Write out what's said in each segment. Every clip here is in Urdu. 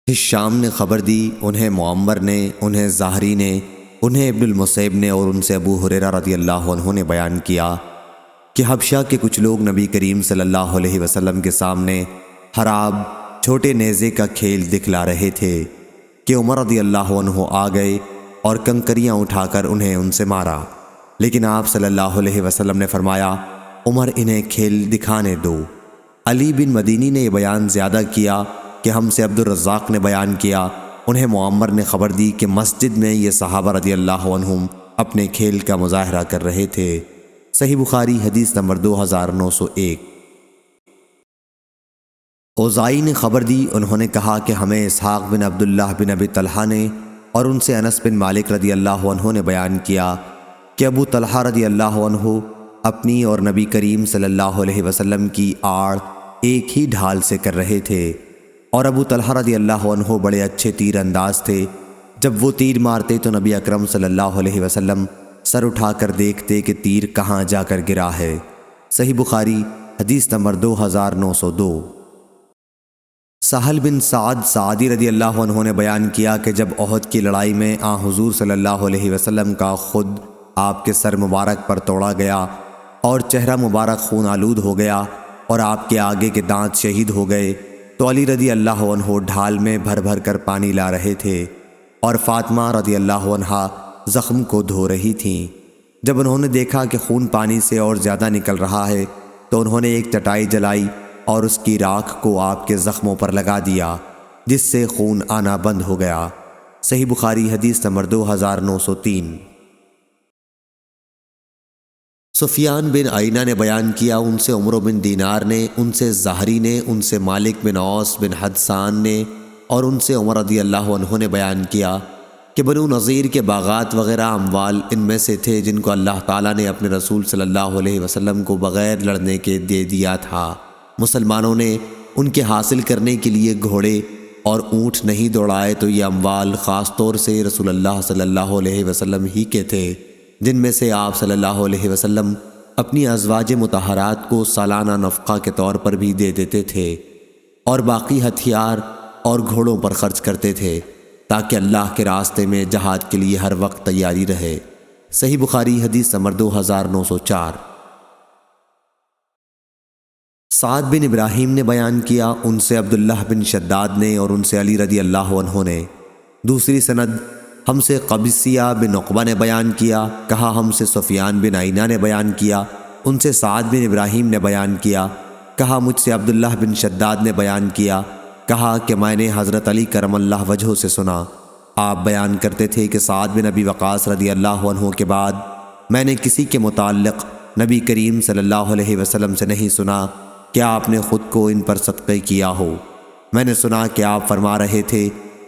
ہشام نے خبر دی، انہیں معمر نے، انہیں زہری نے، انہیں ابن المسیب نے اور ان سے ابو ہریرہ رضی اللہ عنہ نے بیان کیا کہ حبشہ کے کچھ لوگ نبی کریم صلی اللہ علیہ وسلم کے سامنے حراب چھوٹے نیزے کا کھیل دکھلا رہے تھے کہ عمر رضی اللہ عنہ آ گئے اور کنکریاں اٹھا کر انہیں ان سے مارا، لیکن آپ صلی اللہ علیہ وسلم نے فرمایا عمر انہیں کھیل دکھانے دو۔ علی بن مدینی نے یہ بیان زیادہ کیا کہ ہم سے عبد الرزاق نے بیان کیا، انہیں معمر نے خبر دی کہ مسجد میں یہ صحابہ رضی اللہ عنہم اپنے کھیل کا مظاہرہ کر رہے تھے۔ صحیح بخاری حدیث نمبر 2901۔ اوزائی نے خبر دی، انہوں نے کہا کہ ہمیں اسحاق بن عبداللہ بن ابی طلحہ نے اور ان سے انس بن مالک رضی اللہ عنہ نے بیان کیا کہ ابو طلحہ رضی اللہ عنہ اپنی اور نبی کریم صلی اللہ علیہ وسلم کی آڑ ایک ہی ڈھال سے کر رہے تھے، اور ابو طلحہ رضی اللہ عنہ بڑے اچھے تیر انداز تھے۔ جب وہ تیر مارتے تو نبی اکرم صلی اللہ علیہ وسلم سر اٹھا کر دیکھتے کہ تیر کہاں جا کر گرا ہے۔ صحیح بخاری حدیث نمبر 2902۔ سہل بن سعد سعدی رضی اللہ عنہ نے بیان کیا کہ جب احد کی لڑائی میں حضور صلی اللہ علیہ وسلم کا خود آپ کے سر مبارک پر توڑا گیا اور چہرہ مبارک خون آلود ہو گیا اور آپ کے آگے کے دانت شہید ہو گئے، تو علی رضی اللہ عنہ ڈھال میں بھر بھر کر پانی لا رہے تھے اور فاطمہ رضی اللہ عنہا زخم کو دھو رہی تھیں۔ جب انہوں نے دیکھا کہ خون پانی سے اور زیادہ نکل رہا ہے تو انہوں نے ایک چٹائی جلائی اور اس کی راکھ کو آپ کے زخموں پر لگا دیا، جس سے خون آنا بند ہو گیا۔ صحیح بخاری حدیث نمبر 2903۔ سفیان بن عینہ نے بیان کیا، ان سے عمرو بن دینار نے، ان سے زہری نے، ان سے مالک بن اوس بن حدثان نے اور ان سے عمر رضی اللہ عنہ نے بیان کیا کہ بنو نذیر کے باغات وغیرہ اموال ان میں سے تھے جن کو اللہ تعالیٰ نے اپنے رسول صلی اللہ علیہ وسلم کو بغیر لڑنے کے دے دیا تھا۔ مسلمانوں نے ان کے حاصل کرنے کے لیے گھوڑے اور اونٹ نہیں دوڑائے تو یہ اموال خاص طور سے رسول اللہ صلی اللہ علیہ وسلم ہی کے تھے، جن میں سے آپ صلی اللہ علیہ وسلم اپنی ازواج مطہرات کو سالانہ نفقہ کے طور پر بھی دے دیتے تھے، اور باقی ہتھیار اور گھوڑوں پر خرچ کرتے تھے تاکہ اللہ کے راستے میں جہاد کے لیے ہر وقت تیاری رہے۔ صحیح بخاری حدیث نمبر 2904۔ سعد بن ابراہیم نے بیان کیا، ان سے عبداللہ بن شداد نے اور ان سے علی رضی اللہ عنہ نے۔ دوسری سند ہم سے قبیصیہ بن عقبہ نے بیان کیا، کہا ہم سے سفیان بن عینہ نے بیان کیا، ان سے سعد بن ابراہیم نے بیان کیا، کہا مجھ سے عبداللہ بن شداد نے بیان کیا، کہا کہ میں نے حضرت علی کرم اللہ وجہہ سے سنا، آپ بیان کرتے تھے کہ سعد بن ابی وقاص رضی اللہ عنہ کے بعد میں نے کسی کے متعلق نبی کریم صلی اللہ علیہ وسلم سے نہیں سنا کہ آپ نے خود کو ان پر صدقہ کیا ہو۔ میں نے سنا کہ آپ فرما رہے تھے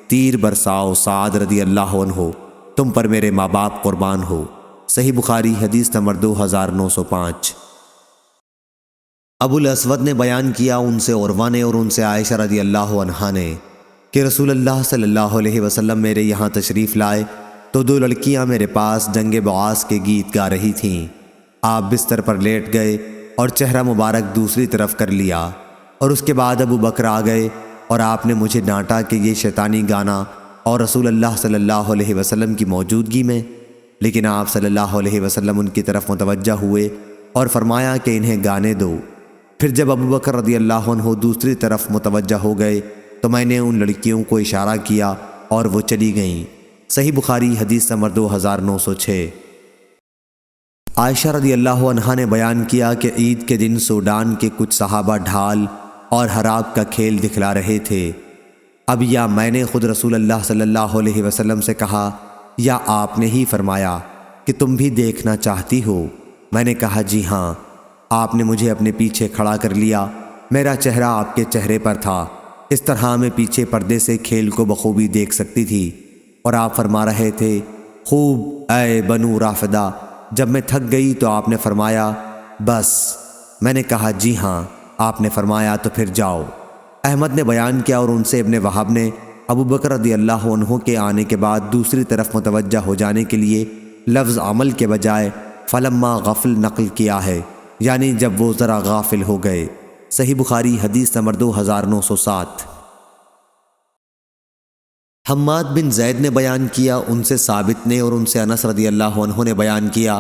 تیر برساؤ سعد رضی اللہ عنہ، تم پر میرے ماں باپ قربان ہو۔ صحیح بخاری حدیث نمبر 2905۔ ابو الاسود نے بیان کیا، ان سے عروہ نے اور ان سے عائشہ رضی اللہ عنہا نے کہ رسول اللہ صلی اللہ علیہ وسلم میرے یہاں تشریف لائے تو دو لڑکیاں میرے پاس جنگ بعاث کے گیت گا رہی تھیں۔ آپ بستر پر لیٹ گئے اور چہرہ مبارک دوسری طرف کر لیا، اور اس کے بعد ابو بکر آ گئے اور آپ نے مجھے ڈانٹا کہ یہ شیطانی گانا اور رسول اللہ صلی اللہ علیہ وسلم کی موجودگی میں، لیکن آپ صلی اللہ علیہ وسلم ان کی طرف متوجہ ہوئے اور فرمایا کہ انہیں گانے دو۔ پھر جب ابو بکر رضی اللہ عنہ دوسری طرف متوجہ ہو گئے تو میں نے ان لڑکیوں کو اشارہ کیا اور وہ چلی گئیں۔ صحیح بخاری حدیث نمبر 2906۔ عائشہ رضی اللہ عنہا نے بیان کیا کہ عید کے دن سوڈان کے کچھ صحابہ ڈھال اور حراب کا کھیل دکھلا رہے تھے۔ اب یا میں نے خود رسول اللہ صلی اللہ علیہ وسلم سے کہا یا آپ نے ہی فرمایا کہ تم بھی دیکھنا چاہتی ہو؟ میں نے کہا جی ہاں۔ آپ نے مجھے اپنے پیچھے کھڑا کر لیا، میرا چہرہ آپ کے چہرے پر تھا، اس طرح میں پیچھے پردے سے کھیل کو بخوبی دیکھ سکتی تھی، اور آپ فرما رہے تھے خوب اے بنو رافدہ۔ جب میں تھک گئی تو آپ نے فرمایا بس۔ میں نے کہا جی ہاں۔ آپ نے فرمایا تو پھر جاؤ۔ احمد نے بیان کیا اور ان سے ابن وہب نے ابو بکر رضی اللہ عنہ کے آنے کے بعد دوسری طرف متوجہ ہو جانے کے لیے لفظ عمل کے بجائے فلما غفل نقل کیا ہے، یعنی جب وہ ذرا غافل ہو گئے۔ صحیح بخاری حدیث نمبر 2907۔ حماد بن زید نے بیان کیا، ان سے ثابت نے اور ان سے انس رضی اللہ عنہ نے بیان کیا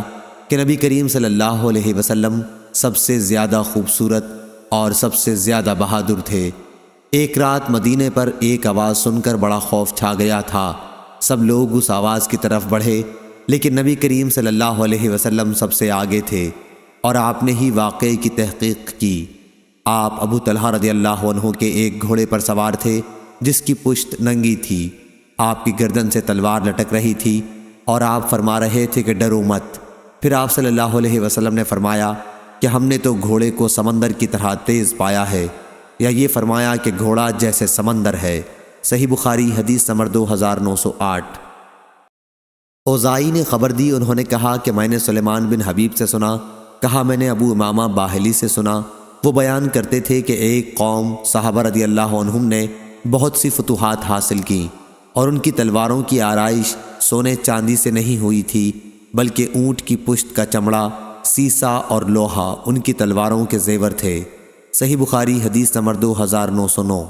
کہ نبی کریم صلی اللہ علیہ وسلم سب سے زیادہ خوبصورت اور سب سے زیادہ بہادر تھے۔ ایک رات مدینے پر ایک آواز سن کر بڑا خوف چھا گیا تھا۔ سب لوگ اس آواز کی طرف بڑھے، لیکن نبی کریم صلی اللہ علیہ وسلم سب سے آگے تھے اور آپ نے ہی واقعے کی تحقیق کی۔ آپ ابو طلحہ رضی اللہ عنہ کے ایک گھوڑے پر سوار تھے جس کی پشت ننگی تھی، آپ کی گردن سے تلوار لٹک رہی تھی اور آپ فرما رہے تھے کہ ڈرو مت۔ پھر آپ صلی اللہ علیہ وسلم نے فرمایا کہ ہم نے تو گھوڑے کو سمندر کی طرح تیز پایا ہے، یا یہ فرمایا کہ گھوڑا جیسے سمندر ہے۔ صحیح بخاری حدیث نمبر 2908۔ اوزائی نے خبر دی، انہوں نے کہا کہ میں نے سلیمان بن حبیب سے سنا، کہا میں نے ابو امامہ باہلی سے سنا، وہ بیان کرتے تھے کہ ایک قوم صحابہ رضی اللہ عنہم نے بہت سی فتوحات حاصل کیں اور ان کی تلواروں کی آرائش سونے چاندی سے نہیں ہوئی تھی، بلکہ اونٹ کی پشت کا چمڑا، سیسا اور لوہا ان کی تلواروں کے زیور تھے۔ صحیح بخاری حدیث نمبر 2909۔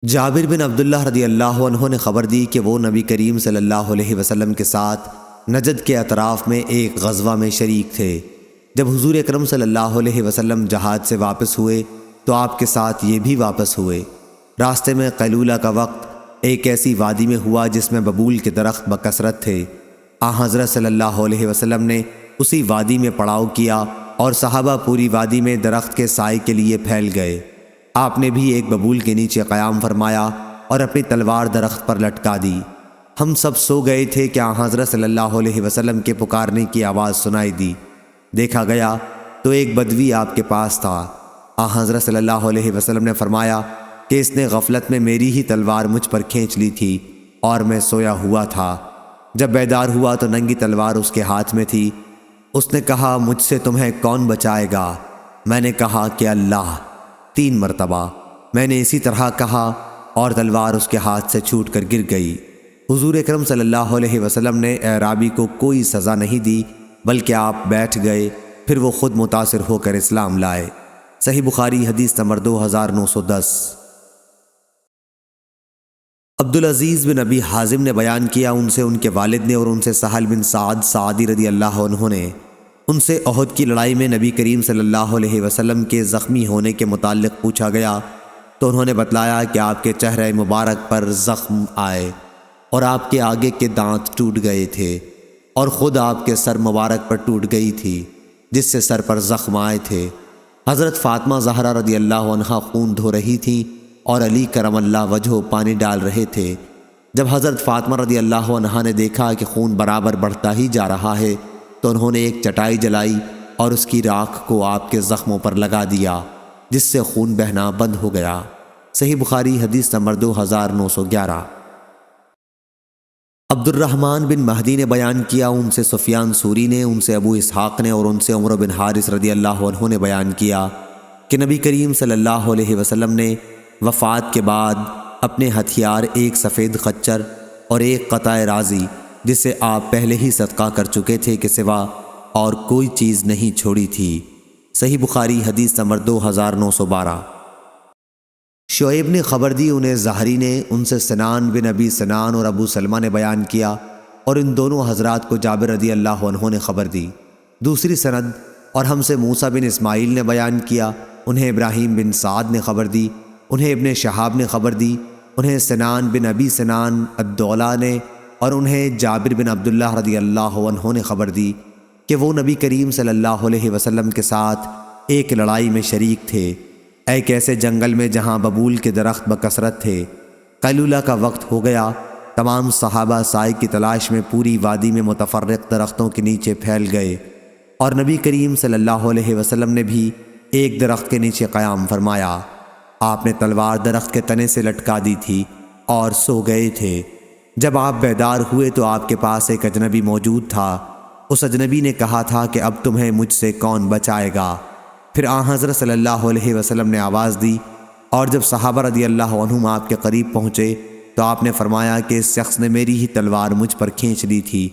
جابر بن عبداللہ رضی اللہ عنہ نے خبر دی کہ وہ نبی کریم صلی اللہ علیہ وسلم کے ساتھ نجد کے اطراف میں ایک غزوہ میں شریک تھے۔ جب حضور اکرم صلی اللہ علیہ وسلم جہاد سے واپس ہوئے تو آپ کے ساتھ یہ بھی واپس ہوئے۔ راستے میں قیلولہ کا وقت ایک ایسی وادی میں ہوا جس میں ببول کے درخت بکثرت تھے۔ حضرت صلی اللہ علیہ وسلم نے اسی وادی میں پڑاؤ کیا اور صحابہ پوری وادی میں درخت کے سائے کے لیے پھیل گئے۔ آپ نے بھی ایک ببول کے نیچے قیام فرمایا اور اپنی تلوار درخت پر لٹکا دی۔ ہم سب سو گئے تھے کہ حضرت صلی اللہ علیہ وسلم کے پکارنے کی آواز سنائی دی۔ دیکھا گیا تو ایک بدوی آپ کے پاس تھا۔ حضرت صلی اللہ علیہ وسلم نے فرمایا کہ اس نے غفلت میں میری ہی تلوار مجھ پر کھینچ لی تھی اور میں سویا ہوا تھا۔ جب بیدار ہوا تو ننگی تلوار اس کے ہاتھ میں تھی۔ اس نے کہا مجھ سے تمہیں کون بچائے گا؟ میں نے کہا کہ اللہ۔ 3 مرتبہ میں نے اسی طرح کہا اور تلوار اس کے ہاتھ سے چھوٹ کر گر گئی۔ حضور اکرم صلی اللہ علیہ وسلم نے اعرابی کو کوئی سزا نہیں دی، بلکہ آپ بیٹھ گئے، پھر وہ خود متاثر ہو کر اسلام لائے۔ صحیح بخاری حدیث نمبر 2910۔ عبدالعزیز بن ابی حازم نے بیان کیا، ان سے ان کے والد نے اور ان سے سہل بن سعد سعدی رضی اللہ عنہ نے ان سے احد کی لڑائی میں نبی کریم صلی اللہ علیہ وسلم کے زخمی ہونے کے متعلق پوچھا گیا تو انہوں نے بتلایا کہ آپ کے چہرے مبارک پر زخم آئے اور آپ کے آگے کے دانت ٹوٹ گئے تھے اور خود آپ کے سر مبارک پر ٹوٹ گئی تھی جس سے سر پر زخم آئے تھے۔ حضرت فاطمہ زہرا رضی اللہ عنہا خون دھو رہی تھی اور علی کرم اللہ وجہہ پانی ڈال رہے تھے۔ جب حضرت فاطمہ رضی اللہ عنہا نے دیکھا کہ خون برابر بڑھتا ہی جا رہا ہے تو انہوں نے ایک چٹائی جلائی اور اس کی راکھ کو آپ کے زخموں پر لگا دیا جس سے خون بہنا بند ہو گیا۔ صحیح بخاری حدیث نمبر 2911۔ عبد الرحمن بن مہدی نے بیان کیا، ان سے سفیان سوری نے، ان سے ابو اسحاق نے اور ان سے عمر بن حارث رضی اللہ عنہ نے بیان کیا کہ نبی کریم صلی اللہ علیہ وسلم نے وفات کے بعد اپنے ہتھیار ایک سفید خچر اور ایک قطع رازی جسے آپ پہلے ہی صدقہ کر چکے تھے کے سوا اور کوئی چیز نہیں چھوڑی تھی۔ صحیح بخاری حدیث نمبر 2912۔ شعیب نے خبر دی، انہیں زہری نے، ان سے سنان بن ابی سنان اور ابو سلمہ نے بیان کیا اور ان دونوں حضرات کو جابر رضی اللہ عنہ نے خبر دی۔ دوسری سند اور ہم سے موسیٰ بن اسماعیل نے بیان کیا، انہیں ابراہیم بن سعد نے خبر دی، انہیں ابن شہاب نے خبر دی، انہیں سنان بن ابی سنان الدولہ نے اور انہیں جابر بن عبداللہ رضی اللہ عنہ نے خبر دی کہ وہ نبی کریم صلی اللہ علیہ وسلم کے ساتھ ایک لڑائی میں شریک تھے، ایک ایسے جنگل میں جہاں ببول کے درخت بکثرت تھے۔ قیلولہ کا وقت ہو گیا، تمام صحابہ سائے کی تلاش میں پوری وادی میں متفرق درختوں کے نیچے پھیل گئے اور نبی کریم صلی اللہ علیہ وسلم نے بھی ایک درخت کے نیچے قیام فرمایا۔ آپ نے تلوار درخت کے تنے سے لٹکا دی تھی اور سو گئے تھے۔ جب آپ بیدار ہوئے تو آپ کے پاس ایک اجنبی موجود تھا۔ اس اجنبی نے کہا تھا کہ اب تمہیں مجھ سے کون بچائے گا؟ پھر حضرت صلی اللہ علیہ وسلم نے آواز دی اور جب صحابہ رضی اللہ عنہم آپ کے قریب پہنچے تو آپ نے فرمایا کہ اس شخص نے میری ہی تلوار مجھ پر کھینچ لی تھی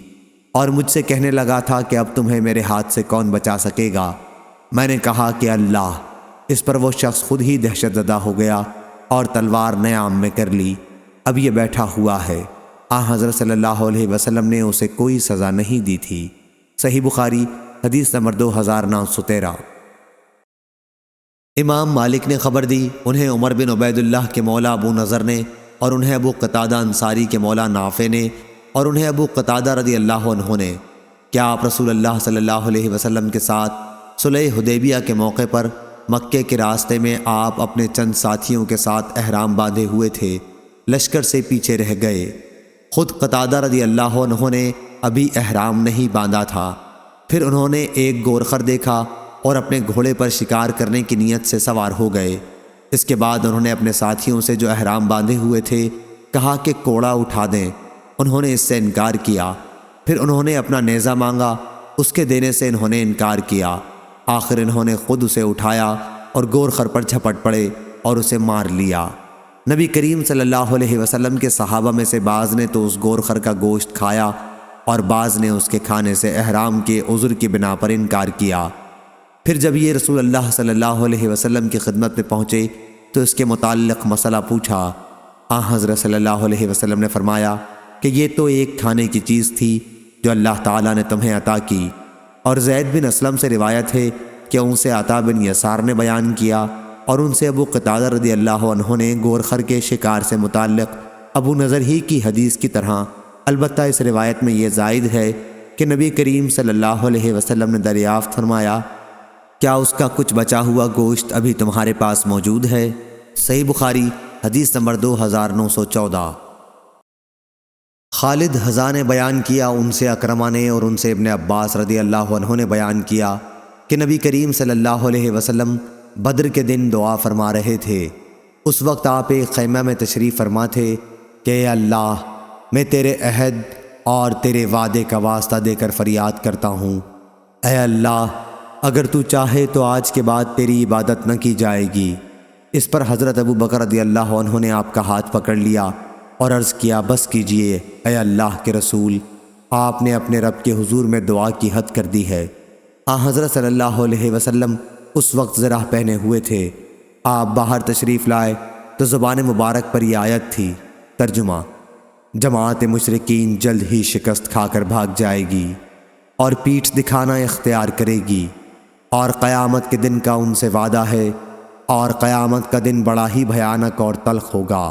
اور مجھ سے کہنے لگا تھا کہ اب تمہیں میرے ہاتھ سے کون بچا سکے گا؟ میں نے کہا کہ اللہ۔ اس پر وہ شخص خود ہی دہشت زدہ ہو گیا اور تلوار نیام میں کر لی۔ اب یہ بیٹھا ہوا ہے۔ حضرت صلی اللہ علیہ وسلم نے اسے کوئی سزا نہیں دی تھی۔ صحیح بخاری حدیث نمبر 2913۔ امام مالک نے خبر دی، انہیں عمر بن عبید اللہ کے مولا ابو نضر نے، اور انہیں ابو قتادہ انصاری کے مولا نافع نے، اور انہیں ابو قتادہ رضی اللہ عنہ نے، کہ آپ رسول اللہ صلی اللہ علیہ وسلم کے ساتھ صلح حدیبیہ کے موقع پر مکے کے راستے میں آپ اپنے چند ساتھیوں کے ساتھ احرام باندھے ہوئے تھے، لشکر سے پیچھے رہ گئے۔ خود قتادہ رضی اللہ عنہ نے ابھی احرام نہیں باندھا تھا۔ پھر انہوں نے ایک گورخر دیکھا اور اپنے گھوڑے پر شکار کرنے کی نیت سے سوار ہو گئے۔ اس کے بعد انہوں نے اپنے ساتھیوں سے جو احرام باندھے ہوئے تھے کہا کہ کوڑا اٹھا دیں۔ انہوں نے اس سے انکار کیا۔ پھر انہوں نے اپنا نیزہ مانگا، اس کے دینے سے انہوں نے انکار کیا۔ آخر انہوں نے خود اسے اٹھایا اور گورخر پر جھپٹ پڑے اور اسے مار لیا۔ نبی کریم صلی اللہ علیہ وسلم کے صحابہ میں سے بعض نے تو اس گورخر کا گوشت کھایا اور بعض نے اس کے کھانے سے احرام کے عذر کی بنا پر انکار کیا۔ پھر جب یہ رسول اللہ صلی اللہ علیہ وسلم کی خدمت میں پہنچے تو اس کے متعلق مسئلہ پوچھا۔ حضرت صلی اللہ علیہ وسلم نے فرمایا کہ یہ تو ایک کھانے کی چیز تھی جو اللہ تعالیٰ نے تمہیں عطا کی۔ اور زید بن اسلم سے روایت ہے کہ ان سے عطا بن یسار نے بیان کیا، اور ان سے ابو قتادہ رضی اللہ عنہ نے گورخر کے شکار سے متعلق ابو نضر ہی کی حدیث کی طرح، البتہ اس روایت میں یہ زائد ہے کہ نبی کریم صلی اللہ علیہ وسلم نے دریافت فرمایا، کیا اس کا کچھ بچا ہوا گوشت ابھی تمہارے پاس موجود ہے؟ صحیح بخاری حدیث نمبر 2914۔ خالد حذا نے بیان کیا، ان سے اکرمہ نے اور ان سے ابن عباس رضی اللہ عنہ نے بیان کیا کہ نبی کریم صلی اللہ علیہ وسلم بدر کے دن دعا فرما رہے تھے۔ اس وقت آپ ایک خیمہ میں تشریف فرما تھے کہ اے اللہ، میں تیرے عہد اور تیرے وعدے کا واسطہ دے کر فریاد کرتا ہوں، اے اللہ اگر تو چاہے تو آج کے بعد تیری عبادت نہ کی جائے گی۔ اس پر حضرت ابو بکر رضی اللہ عنہ نے آپ کا ہاتھ پکڑ لیا اور عرض کیا، بس کیجئے اے اللہ کے رسول، آپ نے اپنے رب کے حضور میں دعا کی حد کر دی ہے۔ حضرت صلی اللہ علیہ وسلم اس وقت زرہ پہنے ہوئے تھے۔ آپ باہر تشریف لائے تو زبان مبارک پر یہ آیت تھی۔ ترجمہ: جماعت مشرکین جلد ہی شکست کھا کر بھاگ جائے گی اور پیٹھ دکھانا اختیار کرے گی، اور قیامت کے دن کا ان سے وعدہ ہے، اور قیامت کا دن بڑا ہی بھیانک اور تلخ ہوگا۔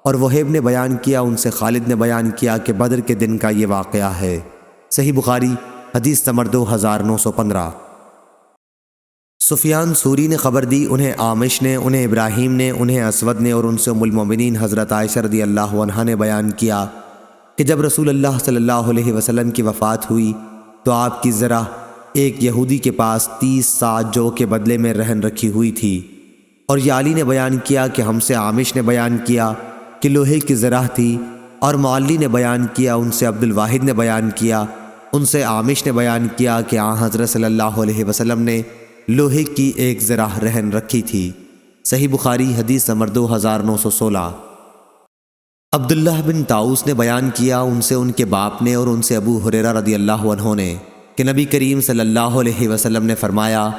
اور وہیب نے بیان کیا، ان سے خالد نے بیان کیا کہ بدر کے دن کا یہ واقعہ ہے۔ صحیح بخاری حدیث نمبر 2915۔ سفیان ثوری نے خبر دی، انہیں عامش نے، انہیں ابراہیم نے، انہیں اسود نے، اور ان سے ام المومنین حضرت عائشہ رضی اللہ عنہا نے بیان کیا کہ جب رسول اللہ صلی اللہ علیہ وسلم کی وفات ہوئی تو آپ کی ذرہ ایک یہودی کے پاس 30 ساعت جو کے بدلے میں رہن رکھی ہوئی تھی۔ اور یالی نے بیان کیا کہ ہم سے عامش نے بیان کیا کہ لوہے کی ذرہ تھی، اور معلی نے بیان کیا، ان سے عبد الواحد نے بیان کیا، ان سے عامش نے بیان کیا کہ حضرت صلی اللہ علیہ وسلم نے لوہے کی ایک ذرہ رہن رکھی تھی۔ صحیح بخاری حدیث نمبر 2916۔ عبداللہ بن طاؤس نے بیان کیا، ان سے ان کے باپ نے اور ان سے ابو ہریرہ رضی اللہ عنہ نے، کہ نبی کریم صلی اللہ علیہ وسلم نے فرمایا،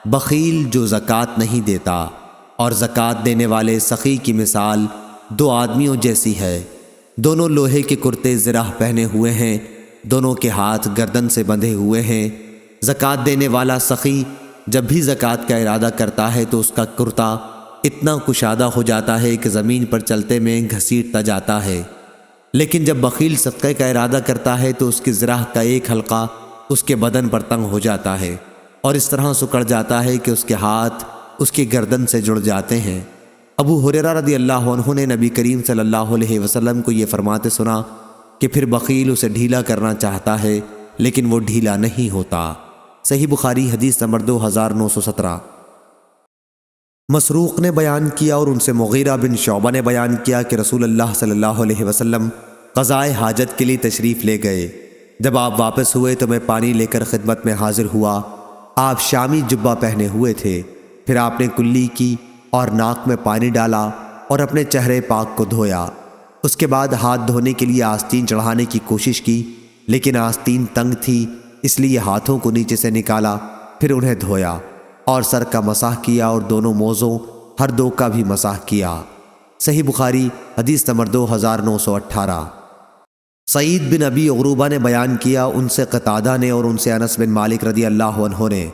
بخیل جو زکوٰۃ نہیں دیتا اور زکوٰۃ دینے والے سخی کی مثال دو آدمیوں جیسی ہے، دونوں لوہے کے کرتے زرہ پہنے ہوئے ہیں، دونوں کے ہاتھ گردن سے بندھے ہوئے ہیں۔ زکوٰۃ دینے والا سخی جب بھی زکوٰۃ کا ارادہ کرتا ہے تو اس کا کرتا اتنا کشادہ ہو جاتا ہے کہ زمین پر چلتے میں گھسیٹتا جاتا ہے، لیکن جب بخیل صدقے کا ارادہ کرتا ہے تو اس کی زرہ کا ایک حلقہ اس کے بدن پر تنگ ہو جاتا ہے اور اس طرح سکڑ جاتا ہے کہ اس کے ہاتھ اس کی گردن سے جڑ جاتے ہیں۔ ابو ہریرہ رضی اللہ عنہ نے نبی کریم صلی اللہ علیہ وسلم کو یہ فرماتے سنا کہ پھر بخیل اسے ڈھیلا کرنا چاہتا ہے لیکن وہ ڈھیلا نہیں ہوتا۔ صحیح بخاری حدیث نمبر 2917۔ مسروق نے بیان کیا اور ان سے مغیرہ بن شعبہ نے بیان کیا کہ رسول اللہ صلی اللہ علیہ وسلم قضائے حاجت کے لیے تشریف لے گئے۔ جب آپ واپس ہوئے تو میں پانی لے کر خدمت میں حاضر ہوا۔ آپ شامی جبہ پہنے ہوئے تھے۔ پھر آپ نے کلی کی اور ناک میں پانی ڈالا اور اپنے چہرے پاک کو دھویا۔ اس کے بعد ہاتھ دھونے کے لیے آستین چڑھانے کی کوشش کی، لیکن آستین تنگ تھی، اس لیے ہاتھوں کو نیچے سے نکالا، پھر انہیں دھویا اور سر کا مسح کیا اور دونوں موزوں ہر دو کا بھی مسح کیا۔ صحیح بخاری حدیث نمبر 2918۔ سعید بن ابی عروبہ نے بیان کیا، ان سے قتادہ نے اور ان سے انس بن مالک رضی اللہ عنہ نے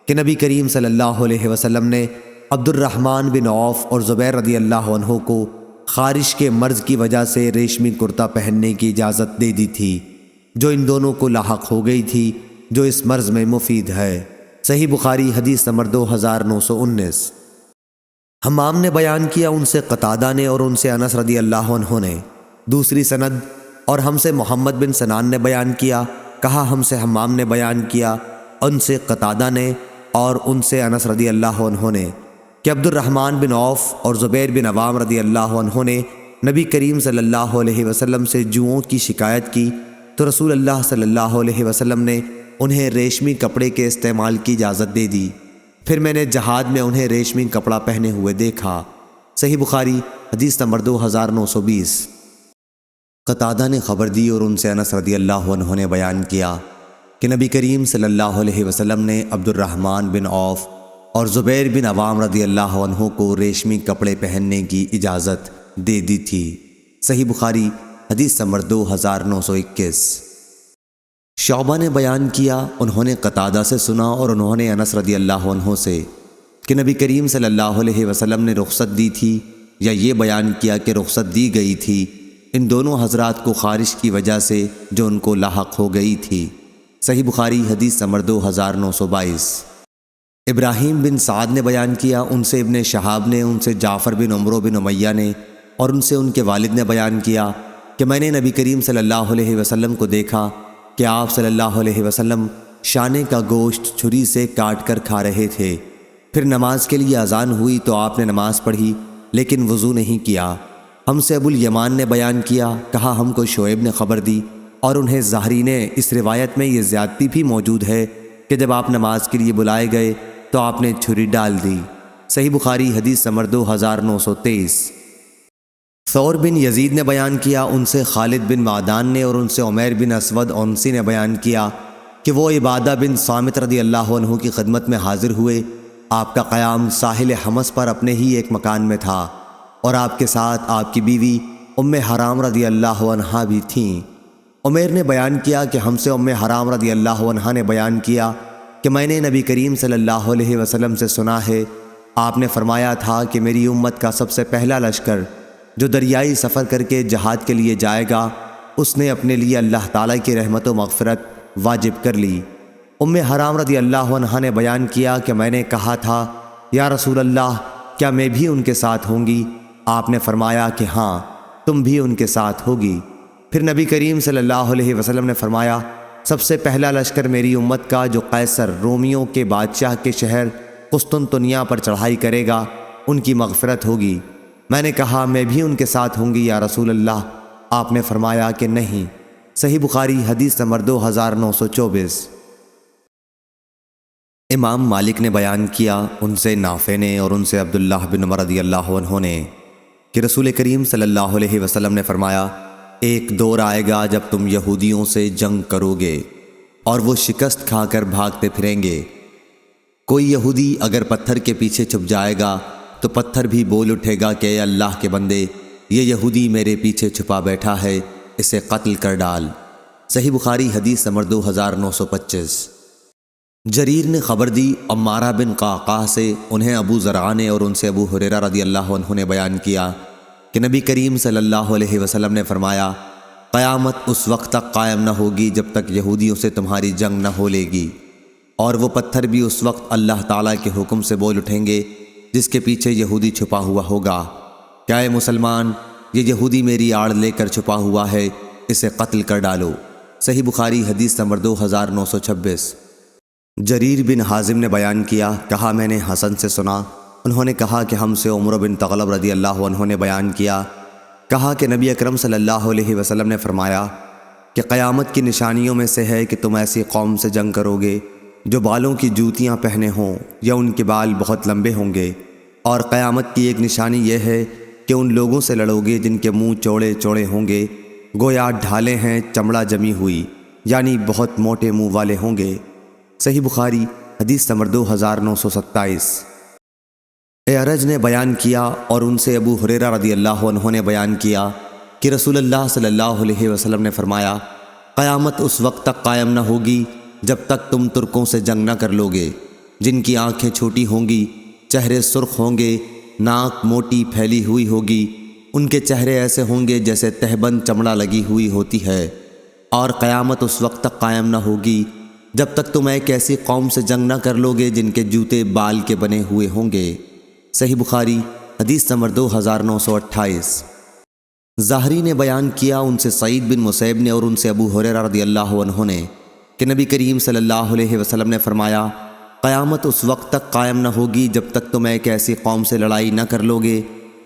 کہ نبی کریم صلی اللہ علیہ وسلم نے عبد الرحمن بن عوف اور زبیر رضی اللہ عنہ کو خارش کے مرض کی وجہ سے ریشمی کرتا پہننے کی اجازت دے دی تھی، جو ان دونوں کو لاحق ہو گئی تھی، جو اس مرض میں مفید ہے۔ صحیح بخاری حدیث نمبر 2919۔ حمام نے بیان کیا، ان سے قتادہ نے اور ان سے انس رضی اللہ عنہ نے دوسری سند، اور ہم سے محمد بن سنان نے بیان کیا، کہا ہم سے حمام نے بیان کیا، ان سے قتادہ نے اور ان سے انس رضی اللہ عنہ نے کہ عبد الرحمن بن عوف اور زبیر بن عوام رضی اللہ عنہ نے نبی کریم صلی اللہ علیہ وسلم سے جوؤں کی شکایت کی تو رسول اللہ صلی اللہ علیہ وسلم نے انہیں ریشمی کپڑے کے استعمال کی اجازت دے دی۔ پھر میں نے جہاد میں انہیں ریشمی کپڑا پہنے ہوئے دیکھا۔ صحیح بخاری حدیث نمبر 2920۔ قتادہ نے خبر دی اور ان سے انس رضی اللہ عنہ نے بیان کیا کہ نبی کریم صلی اللہ علیہ وسلم نے عبد الرحمن بن عوف اور زبیر بن عوام رضی اللہ عنہ کو ریشمی کپڑے پہننے کی اجازت دے دی تھی۔ صحیح بخاری حدیث نمبر 2921۔ شعبہ نے بیان کیا، انہوں نے قتادہ سے سنا اور انہوں نے انس رضی اللہ عنہ سے کہ نبی کریم صلی اللہ علیہ وسلم نے رخصت دی تھی، یا یہ بیان کیا کہ رخصت دی گئی تھی ان دونوں حضرات کو خارش کی وجہ سے جو ان کو لاحق ہو گئی تھی۔ صحیح بخاری حدیث نمبر 2922۔ ابراہیم بن سعد نے بیان کیا، ان سے ابن شہاب نے، ان سے جعفر بن عمرو بن امیہ نے اور ان سے ان کے والد نے بیان کیا کہ میں نے نبی کریم صلی اللہ علیہ وسلم کو دیکھا کہ آپ صلی اللہ علیہ وسلم شانے کا گوشت چھری سے کاٹ کر کھا رہے تھے۔ پھر نماز کے لیے اذان ہوئی تو آپ نے نماز پڑھی لیکن وضو نہیں کیا۔ ہم سے ابو الیمان نے بیان کیا، کہا ہم کو شعیب نے خبر دی اور انہیں ظاہری نے۔ اس روایت میں یہ زیادتی بھی موجود ہے کہ جب آپ نماز کے لیے بلائے گئے تو آپ نے چھری ڈال دی۔ صحیح بخاری حدیث نمبر 2923۔ ثور بن یزید نے بیان کیا، ان سے خالد بن معدان نے اور ان سے عمیر بن اسود اونسی نے بیان کیا کہ وہ عبادہ بن صامت رضی اللہ عنہ کی خدمت میں حاضر ہوئے۔ آپ کا قیام ساحل حمص پر اپنے ہی ایک مکان میں تھا اور آپ کے ساتھ آپ کی بیوی ام حرام رضی اللہ عنہا بھی تھیں۔ عمیر نے بیان کیا کہ ہم سے ام حرام رضی اللہ عنہا نے بیان کیا کہ میں نے نبی کریم صلی اللہ علیہ وسلم سے سنا ہے، آپ نے فرمایا تھا کہ میری امت کا سب سے پہلا لشکر جو دریائی سفر کر کے جہاد کے لیے جائے گا، اس نے اپنے لیے اللہ تعالیٰ کی رحمت و مغفرت واجب کر لی۔ ام حرام رضی اللہ عنہا نے بیان کیا کہ میں نے کہا تھا، یا رسول اللہ، کیا میں بھی ان کے ساتھ ہوں گی؟ آپ نے فرمایا کہ ہاں، تم بھی ان کے ساتھ ہوگی۔ پھر نبی کریم صلی اللہ علیہ وسلم نے فرمایا، سب سے پہلا لشکر میری امت کا جو قیصر رومیوں کے بادشاہ کے شہر قسطنطنیہ پر چڑھائی کرے گا، ان کی مغفرت ہوگی۔ میں نے کہا میں بھی ان کے ساتھ ہوں گی یا رسول اللہ؟ آپ نے فرمایا کہ نہیں۔ صحیح بخاری حدیث نمبر 2924۔ امام مالک نے بیان کیا، ان سے نافع نے اور ان سے عبداللہ بن عمر رضی اللہ عنہ نے کہ رسول کریم صلی اللہ علیہ وسلم نے فرمایا، ایک دور آئے گا جب تم یہودیوں سے جنگ کرو گے اور وہ شکست کھا کر بھاگتے پھریں گے۔ کوئی یہودی اگر پتھر کے پیچھے چھپ جائے گا تو پتھر بھی بول اٹھے گا کہ اے اللہ کے بندے، یہ یہودی میرے پیچھے چھپا بیٹھا ہے، اسے قتل کر ڈال۔ صحیح بخاری حدیث نمبر 2925۔ جریر نے خبر دی عمارہ بن قعقاع سے، انہیں ابو زرعہ نے اور ان سے ابو ہریرہ رضی اللہ عنہ نے بیان کیا کہ نبی کریم صلی اللہ علیہ وسلم نے فرمایا، قیامت اس وقت تک قائم نہ ہوگی جب تک یہودیوں سے تمہاری جنگ نہ ہو لے گی، اور وہ پتھر بھی اس وقت اللہ تعالیٰ کے حکم سے بول اٹھیں گے جس کے پیچھے یہودی چھپا ہوا ہوگا، کیا اے مسلمان، یہ یہودی میری آڑ لے کر چھپا ہوا ہے، اسے قتل کر ڈالو۔ صحیح بخاری حدیث نمبر 2926۔ جریر بن حازم نے بیان کیا، کہا میں نے حسن سے سنا، انہوں نے کہا کہ ہم سے عمر بن تغلب رضی اللہ عنہ نے بیان کیا، کہا کہ نبی اکرم صلی اللہ علیہ وسلم نے فرمایا کہ قیامت کی نشانیوں میں سے ہے کہ تم ایسی قوم سے جنگ کرو گے جو بالوں کی جوتیاں پہنے ہوں یا ان کے بال بہت لمبے ہوں گے، اور قیامت کی ایک نشانی یہ ہے کہ ان لوگوں سے لڑو گے جن کے منہ چوڑے چوڑے ہوں گے، گویا ڈھالے ہیں چمڑا جمی ہوئی، یعنی بہت موٹے منہ والے ہوں گے۔ صحیح بخاری حدیث نمبر 2927۔ اعرج نے بیان کیا اور ان سے ابو ہریرہ رضی اللہ عنہ نے بیان کیا کہ رسول اللہ صلی اللہ علیہ وسلم نے فرمایا، قیامت اس وقت تک قائم نہ ہوگی جب تک تم ترکوں سے جنگ نہ کر لوگے، جن کی آنکھیں چھوٹی ہوں گی، چہرے سرخ ہوں گے، ناک موٹی پھیلی ہوئی ہوگی، ان کے چہرے ایسے ہوں گے جیسے تہبند چمڑا لگی ہوئی ہوتی ہے، اور قیامت اس وقت تک قائم نہ ہوگی جب تک تم ایک ایسی قوم سے جنگ نہ کر لوگے جن کے جوتے بال کے بنے ہوئے ہوں گے۔ صحیح بخاری حدیث نمبر 2928۔ ظاہری نے بیان کیا ان سے سعید بن مسیب نے اور ان سے ابو ہریرہ رضی اللہ عنہ نے کہ نبی کریم صلی اللہ علیہ وسلم نے فرمایا، قیامت اس وقت تک قائم نہ ہوگی جب تک تم ایک ایسی قوم سے لڑائی نہ کر لوگے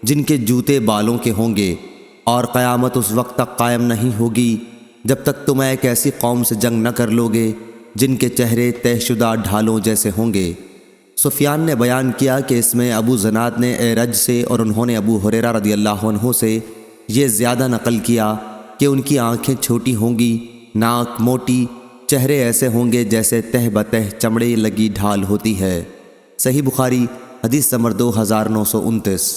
جن کے جوتے بالوں کے ہوں گے، اور قیامت اس وقت تک قائم نہیں ہوگی جب تک تم ایک ایسی قوم سے جنگ نہ کر لوگے جن کے چہرے طے شدہ ڈھالوں جیسے ہوں گے۔ سفیان نے بیان کیا کہ اس میں ابو زناد نے اعرج سے اور انہوں نے ابو ہریرہ رضی اللہ عنہ سے یہ زیادہ نقل کیا کہ ان کی آنکھیں چھوٹی ہوں گی، ناک موٹی، چہرے ایسے ہوں گے جیسے تہ بتہ چمڑے لگی ڈھال ہوتی ہے۔ صحیح بخاری حدیث نمبر 2929۔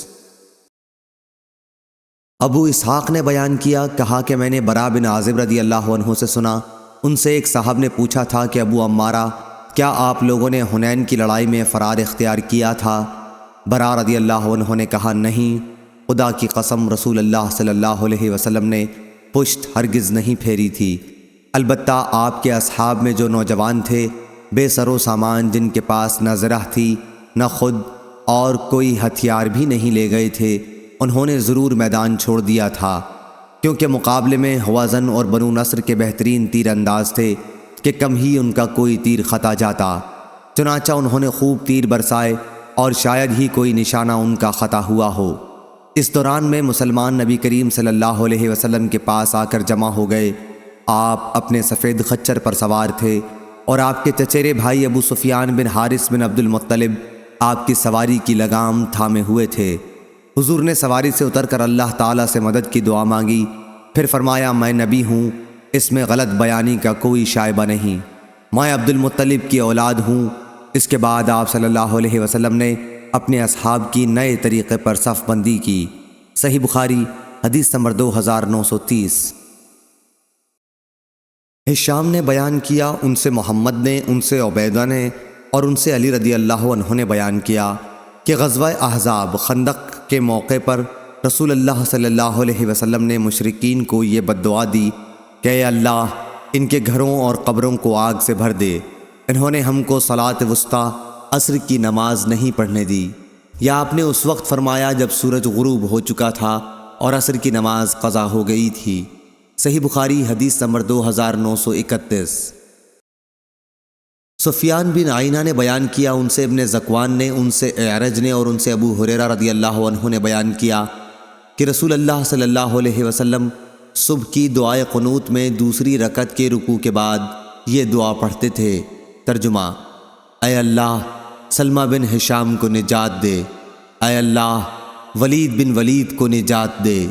ابو اسحاق نے بیان کیا، کہا کہ میں نے برا بن عازب رضی اللہ عنہ سے سنا، ان سے ایک صاحب نے پوچھا تھا کہ ابو عمارہ، کیا آپ لوگوں نے حنین کی لڑائی میں فرار اختیار کیا تھا؟ برا رضی اللہ عنہ نے کہا، نہیں، خدا کی قسم رسول اللہ صلی اللہ علیہ وسلم نے پشت ہرگز نہیں پھیری تھی، البتہ آپ کے اصحاب میں جو نوجوان تھے بے سر و سامان، جن کے پاس نہ زرہ تھی نہ خود اور کوئی ہتھیار بھی نہیں لے گئے تھے، انہوں نے ضرور میدان چھوڑ دیا تھا، کیونکہ مقابلے میں حوازن اور بنو نصر کے بہترین تیر انداز تھے کہ کم ہی ان کا کوئی تیر خطا جاتا، چنانچہ انہوں نے خوب تیر برسائے اور شاید ہی کوئی نشانہ ان کا خطا ہوا ہو۔ اس دوران میں مسلمان نبی کریم صلی اللہ علیہ وسلم کے پاس آ کر جمع ہو گئے۔ آپ اپنے سفید خچر پر سوار تھے اور آپ کے چچیرے بھائی ابو سفیان بن حارث بن عبد المطلب آپ کی سواری کی لگام تھامے ہوئے تھے۔ حضور نے سواری سے اتر کر اللہ تعالیٰ سے مدد کی دعا مانگی، پھر فرمایا، میں نبی ہوں، اس میں غلط بیانی کا کوئی شائبہ نہیں، میں عبد المطلب کی اولاد ہوں۔ اس کے بعد آپ صلی اللہ علیہ وسلم نے اپنے اصحاب کی نئے طریقے پر صف بندی کی۔ صحیح بخاری حدیث نمبر 2930۔ ہشام نے بیان کیا، ان سے محمد نے، ان سے عبیدہ نے اور ان سے علی رضی اللہ عنہ نے بیان کیا کہ غزوہ احزاب خندق کے موقع پر رسول اللہ صلی اللہ علیہ وسلم نے مشرکین کو یہ بد دعا دی کہ اے اللہ، ان کے گھروں اور قبروں کو آگ سے بھر دے، انہوں نے ہم کو صلاۃ وسطیٰ عصر کی نماز نہیں پڑھنے دی۔ یا آپ نے اس وقت فرمایا جب سورج غروب ہو چکا تھا اور عصر کی نماز قضا ہو گئی تھی۔ صحیح بخاری حدیث نمبر 2931۔ سفیان بن عینہ نے بیان کیا، ان سے ابن ذکوان نے، ان سے اعرج نے اور ان سے ابو ہریرہ رضی اللہ عنہ نے بیان کیا کہ رسول اللہ صلی اللہ علیہ وسلم صبح کی دعائے قنوت میں دوسری رکعت کے رکوع کے بعد یہ دعا پڑھتے تھے۔ ترجمہ: اے اللہ، سلمہ بن ہشام کو نجات دے، اے اللہ، ولید بن ولید کو نجات دے،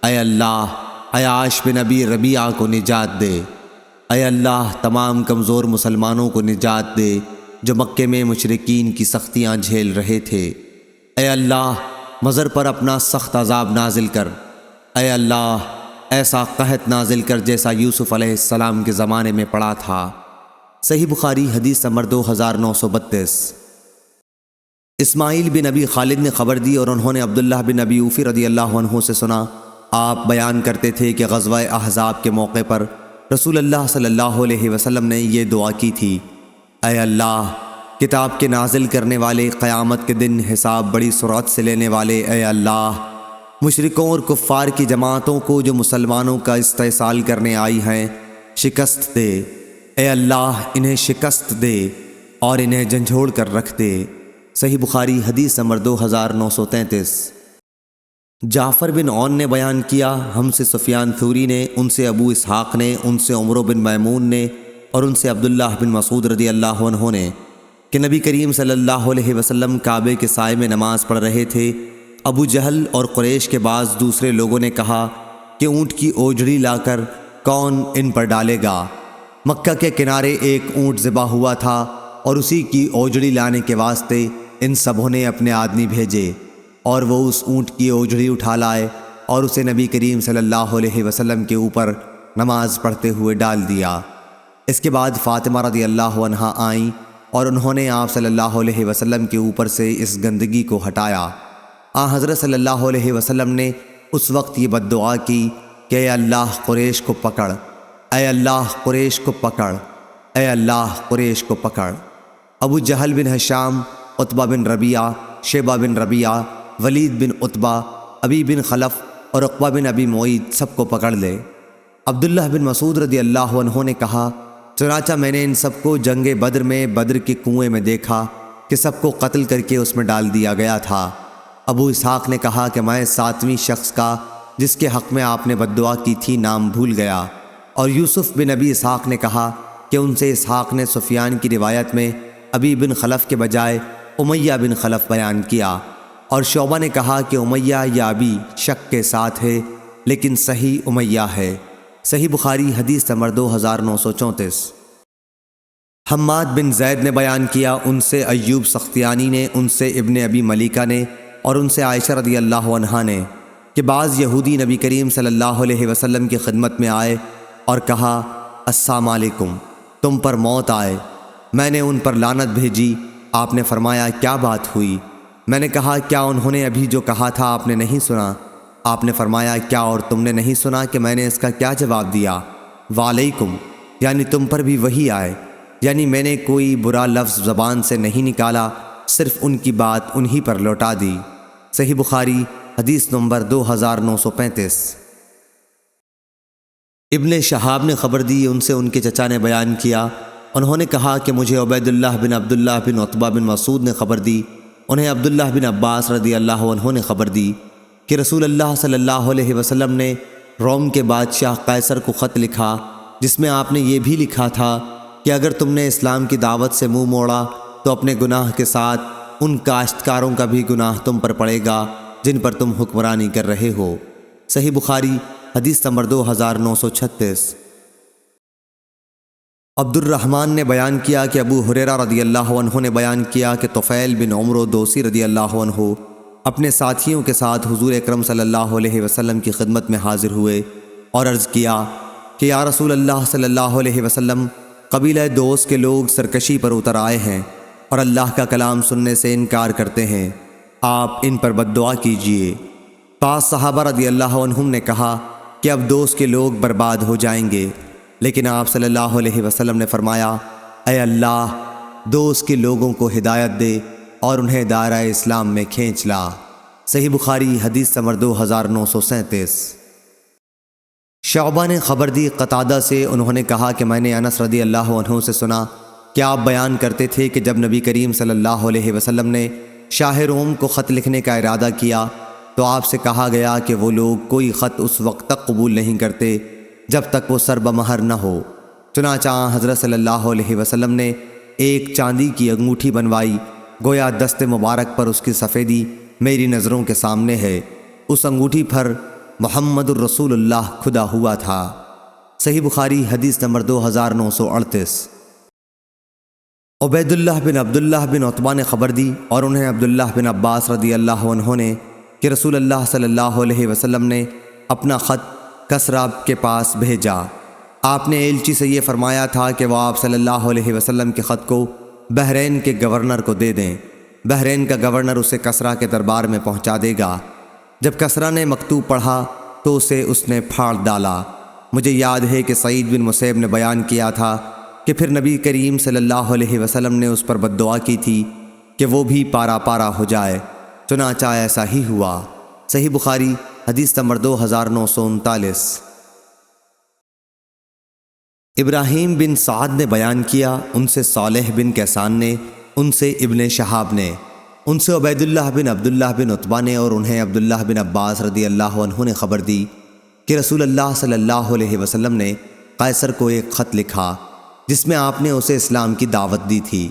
اے اللہ، عیاش بن ابی ربیعہ کو نجات دے، اے اللہ، تمام کمزور مسلمانوں کو نجات دے جو مکے میں مشرکین کی سختیاں جھیل رہے تھے، اے اللہ، مضر پر اپنا سخت عذاب نازل کر، اے اللہ، ایسا قحط نازل کر جیسا یوسف علیہ السلام کے زمانے میں پڑا تھا۔ صحیح بخاری حدیث نمبر 2932۔ اسماعیل بن ابی خالد نے خبر دی اور انہوں نے عبداللہ بن ابی اوفی رضی اللہ عنہ سے سنا، آپ بیان کرتے تھے کہ غزوہ احزاب کے موقع پر رسول اللہ صلی اللہ علیہ وسلم نے یہ دعا کی تھی، اے اللہ، کتاب کے نازل کرنے والے، قیامت کے دن حساب بڑی سرعت سے لینے والے، اے اللہ، مشرکوں اور کفار کی جماعتوں کو جو مسلمانوں کا استحصال کرنے آئی ہیں شکست دے، اے اللہ، انہیں شکست دے اور انہیں جھنجھوڑ کر رکھ دے۔ صحیح بخاری حدیث نمبر 2933۔ جعفر بن عون نے بیان کیا، ہم سے سفیان ثوری نے، ان سے ابو اسحاق نے، ان سے عمرو بن میمون نے اور ان سے عبداللہ بن مسعود رضی اللہ عنہ نے کہ نبی کریم صلی اللہ علیہ وسلم کعبے کے سائے میں نماز پڑھ رہے تھے۔ ابو جہل اور قریش کے بعض دوسرے لوگوں نے کہا کہ اونٹ کی اوجڑی لا کر کون ان پر ڈالے گا؟ مکہ کے کنارے ایک اونٹ ذبح ہوا تھا اور اسی کی اوجڑی لانے کے واسطے ان سبوں نے اپنے آدمی بھیجے اور وہ اس اونٹ کی اوجڑی اٹھا لائے اور اسے نبی کریم صلی اللہ علیہ وسلم کے اوپر نماز پڑھتے ہوئے ڈال دیا۔ اس کے بعد فاطمہ رضی اللہ عنہا آئیں اور انہوں نے آپ صلی اللہ علیہ وسلم کے اوپر سے اس گندگی کو ہٹایا۔ حضرت صلی اللہ علیہ وسلم نے اس وقت یہ بد دعا کی کہ اے اللہ قریش کو پکڑ، اے اللہ قریش کو پکڑ، اے اللہ قریش کو پکڑ۔ ابو جہل بن ہشام، عتبہ بن ربیعہ، شیبہ بن ربیعہ، ولید بن عتبہ، ابی بن خلف اور عقبہ بن ابی معیط سب کو پکڑ لے۔ عبداللہ بن مسعود رضی اللہ عنہ نے کہا، چنانچہ میں نے ان سب کو جنگ بدر میں بدر کے کنویں میں دیکھا کہ سب کو قتل کر کے اس میں ڈال دیا گیا تھا۔ ابو اسحاق نے کہا کہ میں 7ویں شخص کا جس کے حق میں آپ نے بد دعا کی تھی نام بھول گیا، اور یوسف بن ابی اسحاق نے کہا کہ ان سے اسحاق نے سفیان کی روایت میں ابی بن خلف کے بجائے امیہ بن خلف بیان کیا، اور شعبہ نے کہا کہ امیہ یا ابی شک کے ساتھ ہے لیکن صحیح امیہ ہے۔ صحیح بخاری حدیث نمبر 2934۔ حماد بن زید نے بیان کیا، ان سے ایوب سختیانی نے، ان سے ابن ابی ملیکہ نے اور ان سے عائشہ رضی اللہ عنہا نے کہ بعض یہودی نبی کریم صلی اللہ علیہ وسلم کی خدمت میں آئے اور کہا، السلام علیکم، تم پر موت آئے۔ میں نے ان پر لعنت بھیجی۔ آپ نے فرمایا، کیا بات ہوئی؟ میں نے کہا، کیا انہوں نے ابھی جو کہا تھا آپ نے نہیں سنا؟ آپ نے فرمایا، کیا اور تم نے نہیں سنا کہ میں نے اس کا کیا جواب دیا؟ وعلیکم، یعنی تم پر بھی وہی آئے، یعنی میں نے کوئی برا لفظ زبان سے نہیں نکالا، صرف ان کی بات انہی پر لوٹا دی۔ صحیح بخاری حدیث نمبر 2935۔ ابن شہاب نے خبر دی، ان سے ان کے چچا نے بیان کیا، انہوں نے کہا کہ مجھے عبیداللہ بن عبداللہ بن عتبہ بن مسعود نے خبر دی، انہیں عبداللہ بن عباس رضی اللہ عنہ نے خبر دی کہ رسول اللہ صلی اللہ علیہ وسلم نے روم کے بادشاہ قیصر کو خط لکھا جس میں آپ نے یہ بھی لکھا تھا کہ اگر تم نے اسلام کی دعوت سے منہ موڑا تو اپنے گناہ کے ساتھ ان کاشتکاروں کا بھی گناہ تم پر پڑے گا جن پر تم حکمرانی کر رہے ہو۔ صحیح بخاری حدیث نمبر 2936۔ عبد الرحمن نے بیان کیا کہ ابو ہریرہ رضی اللہ عنہ نے بیان کیا کہ طفیل بن عمرو دوسی رضی اللہ عنہ اپنے ساتھیوں کے ساتھ حضور اکرم صلی اللہ علیہ وسلم کی خدمت میں حاضر ہوئے اور عرض کیا کہ یا رسول اللہ صلی اللہ علیہ وسلم، قبیلہ دوس کے لوگ سرکشی پر اتر آئے ہیں اور اللہ کا کلام سننے سے انکار کرتے ہیں، آپ ان پر بد دعا کیجئے۔ بعض صحابہ رضی اللہ عنہم نے کہا کہ اب دوس کے لوگ برباد ہو جائیں گے، لیکن آپ صلی اللہ علیہ وسلم نے فرمایا، اے اللہ، دوس کے لوگوں کو ہدایت دے اور انہیں دائرہ اسلام میں کھینچ لا۔ صحیح بخاری حدیث نمبر 2937۔ شعبہ نے خبر دی قتادہ سے، انہوں نے کہا کہ میں نے انس رضی اللہ عنہ سے سنا کہ آپ بیان کرتے تھے کہ جب نبی کریم صلی اللہ علیہ وسلم نے شاہ روم کو خط لکھنے کا ارادہ کیا تو آپ سے کہا گیا کہ وہ لوگ کوئی خط اس وقت تک قبول نہیں کرتے جب تک وہ سر بمہر نہ ہو۔ چنانچہ حضرت صلی اللہ علیہ وسلم نے ایک چاندی کی انگوٹھی بنوائی، گویا دست مبارک پر اس کی سفیدی میری نظروں کے سامنے ہے، اس انگوٹھی پر محمد الرسول اللہ کھدا ہوا تھا۔ صحیح بخاری حدیث نمبر 2938۔ عبیداللہ بن عبداللہ بن عتبہ نے خبر دی اور انہیں عبداللہ بن عباس رضی اللہ عنہ نے کہ رسول اللہ صلی اللہ علیہ وسلم نے اپنا خط کسرا کے پاس بھیجا۔ آپ نے ایلچی سے یہ فرمایا تھا کہ وہ آپ صلی اللہ علیہ وسلم کے خط کو بحرین کے گورنر کو دے دیں، بحرین کا گورنر اسے کسرا کے دربار میں پہنچا دے گا۔ جب کسرا نے مکتوب پڑھا تو اسے اس نے پھاڑ ڈالا۔ مجھے یاد ہے کہ سعید بن مسیب نے بیان کیا تھا کہ پھر نبی کریم صلی اللہ علیہ وسلم نے اس پر بد دعا کی تھی کہ وہ بھی پارا پارا ہو جائے، چنانچہ ایسا ہی ہوا۔ صحیح بخاری حدیث نمبر 2939۔ ابراہیم بن سعد نے بیان کیا، ان سے صالح بن کیسان نے، ان سے ابن شہاب نے، ان سے عبیداللہ بن عبداللہ بن عتبہ نے اور انہیں عبداللہ بن عباس رضی اللہ عنہ نے خبر دی کہ رسول اللہ صلی اللہ علیہ وسلم نے قیصر کو ایک خط لکھا جس میں آپ نے اسے اسلام کی دعوت دی تھی۔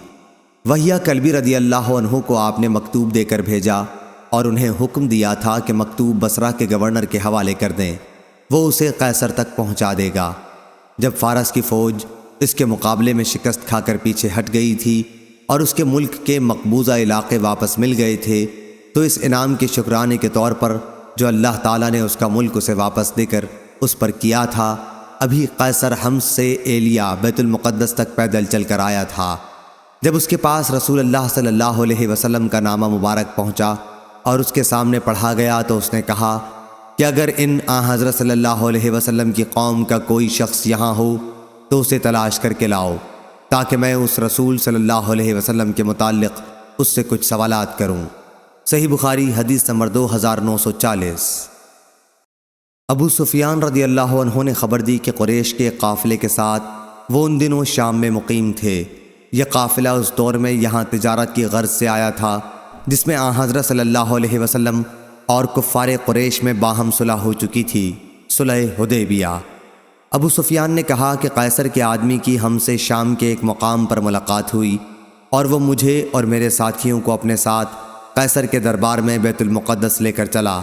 وحیہ کلبی رضی اللہ عنہ کو آپ نے مکتوب دے کر بھیجا اور انہیں حکم دیا تھا کہ مکتوب بصرہ کے گورنر کے حوالے کر دیں، وہ اسے قیصر تک پہنچا دے گا۔ جب فارس کی فوج اس کے مقابلے میں شکست کھا کر پیچھے ہٹ گئی تھی اور اس کے ملک کے مقبوضہ علاقے واپس مل گئے تھے، تو اس انعام کے شکرانے کے طور پر جو اللہ تعالیٰ نے اس کا ملک اسے واپس دے کر اس پر کیا تھا، ابھی قیصر حمص سے ایلیا بیت المقدس تک پیدل چل کر آیا تھا۔ جب اس کے پاس رسول اللہ صلی اللہ علیہ وسلم کا نامہ مبارک پہنچا اور اس کے سامنے پڑھا گیا تو اس نے کہا کہ اگر ان حضرت صلی اللہ علیہ وسلم کی قوم کا کوئی شخص یہاں ہو تو اسے تلاش کر کے لاؤ، تاکہ میں اس رسول صلی اللہ علیہ وسلم کے متعلق اس سے کچھ سوالات کروں۔ صحیح بخاری حدیث نمبر 2940۔ ابو سفیان رضی اللہ عنہ نے خبر دی کہ قریش کے قافلے کے ساتھ وہ ان دنوں شام میں مقیم تھے۔ یہ قافلہ اس دور میں یہاں تجارت کی غرض سے آیا تھا، جس میں حضرت صلی اللہ علیہ وسلم اور کفار قریش میں باہم صلح ہو چکی تھی، صلح حدیبیہ۔ ابو سفیان نے کہا کہ قیصر کے آدمی کی ہم سے شام کے ایک مقام پر ملاقات ہوئی، اور وہ مجھے اور میرے ساتھیوں کو اپنے ساتھ قیصر کے دربار میں بیت المقدس لے کر چلا۔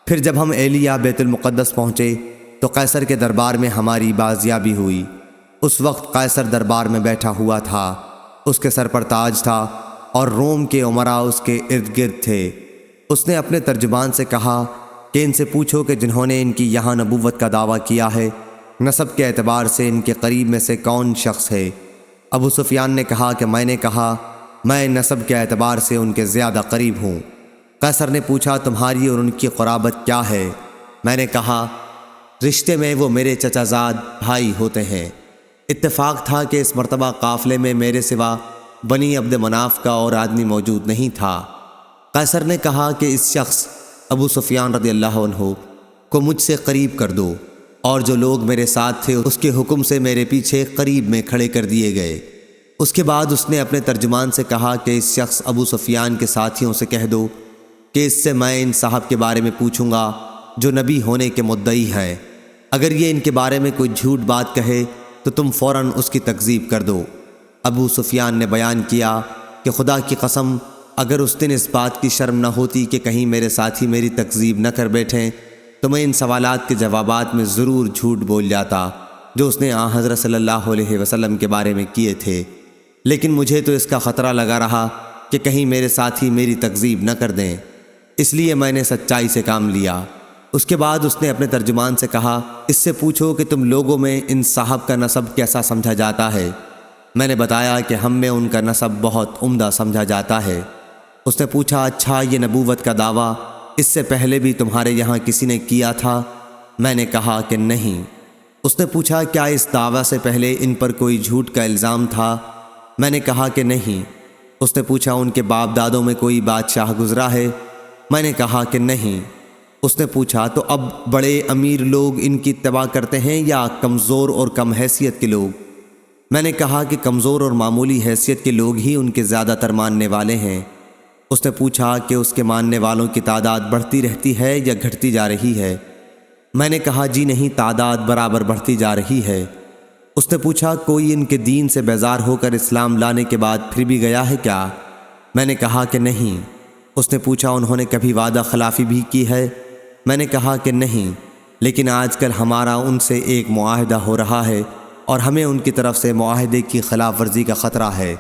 پھر جب ہم ایلیا بیت المقدس پہنچے تو قیصر کے دربار میں ہماری بازیابی ہوئی۔ اس وقت قیصر دربار میں بیٹھا ہوا تھا، اس کے سر پر تاج تھا اور روم کے امراء اس کے ارد گرد تھے۔ اس نے اپنے ترجمان سے کہا کہ ان سے پوچھو کہ جنہوں نے ان کی یہاں نبوت کا دعویٰ کیا ہے، نسب کے اعتبار سے ان کے قریب میں سے کون شخص ہے؟ ابو سفیان نے کہا کہ میں نے کہا میں نسب کے اعتبار سے ان کے زیادہ قریب ہوں۔ قیصر نے پوچھا تمہاری اور ان کی قرابت کیا ہے؟ میں نے کہا رشتے میں وہ میرے چچا زاد بھائی ہوتے ہیں۔ اتفاق تھا کہ اس مرتبہ قافلے میں میرے سوا بنی عبد مناف کا اور آدمی موجود نہیں تھا۔ قیصر نے کہا کہ اس شخص ابو سفیان رضی اللہ عنہ کو مجھ سے قریب کر دو، اور جو لوگ میرے ساتھ تھے اس کے حکم سے میرے پیچھے قریب میں کھڑے کر دیے گئے۔ اس کے بعد اس نے اپنے ترجمان سے کہا کہ اس شخص ابو سفیان کے ساتھیوں سے کہہ دو کہ اس سے میں ان صاحب کے بارے میں پوچھوں گا جو نبی ہونے کے مدعی ہیں۔ اگر یہ ان کے بارے میں کوئی جھوٹ بات کہے تو تم فوراً اس کی تکذیب کر دو۔ ابو سفیان نے بیان کیا کہ خدا کی قسم اگر اس دن اس بات کی شرم نہ ہوتی کہ کہیں میرے ساتھی میری تکذیب نہ کر بیٹھیں تو میں ان سوالات کے جوابات میں ضرور جھوٹ بول جاتا جو اس نے حضرت صلی اللہ علیہ وسلم کے بارے میں کیے تھے، لیکن مجھے تو اس کا خطرہ لگا رہا کہ کہیں میرے ساتھی میری تکذیب نہ کر دیں، اس لیے میں نے سچائی سے کام لیا۔ اس کے بعد اس نے اپنے ترجمان سے کہا اس سے پوچھو کہ تم لوگوں میں ان صاحب کا نسب کیسا سمجھا جاتا ہے؟ میں نے بتایا کہ ہم میں ان کا نسب بہت عمدہ سمجھا جاتا ہے۔ اس نے پوچھا اچھا یہ نبوت کا دعویٰ اس سے پہلے بھی تمہارے یہاں کسی نے کیا تھا؟ میں نے کہا کہ نہیں۔ اس نے پوچھا کیا اس دعویٰ سے پہلے ان پر کوئی جھوٹ کا الزام تھا؟ میں نے کہا کہ نہیں۔ اس نے پوچھا ان کے باپ دادوں میں کوئی بادشاہ گزرا ہے؟ میں نے کہا کہ نہیں۔ اس نے پوچھا تو اب بڑے امیر لوگ ان کی اتباع کرتے ہیں یا کمزور اور کم حیثیت کے لوگ؟ میں نے کہا کہ کمزور اور معمولی حیثیت کے لوگ ہی ان کے زیادہ تر ماننے والے ہیں۔ اس نے پوچھا کہ اس کے ماننے والوں کی تعداد بڑھتی رہتی ہے یا گھٹتی جا رہی ہے؟ میں نے کہا جی نہیں، تعداد برابر بڑھتی جا رہی ہے۔ اس نے پوچھا کوئی ان کے دین سے بیزار ہو کر اسلام لانے کے بعد پھر بھی گیا ہے کیا؟ میں نے کہا کہ نہیں۔ اس نے پوچھا انہوں نے کبھی وعدہ خلافی بھی کی ہے؟ میں نے کہا کہ نہیں، لیکن آج کل ہمارا ان سے ایک معاہدہ ہو رہا ہے اور ہمیں ان کی طرف سے معاہدے کی خلاف ورزی کا خطرہ ہے۔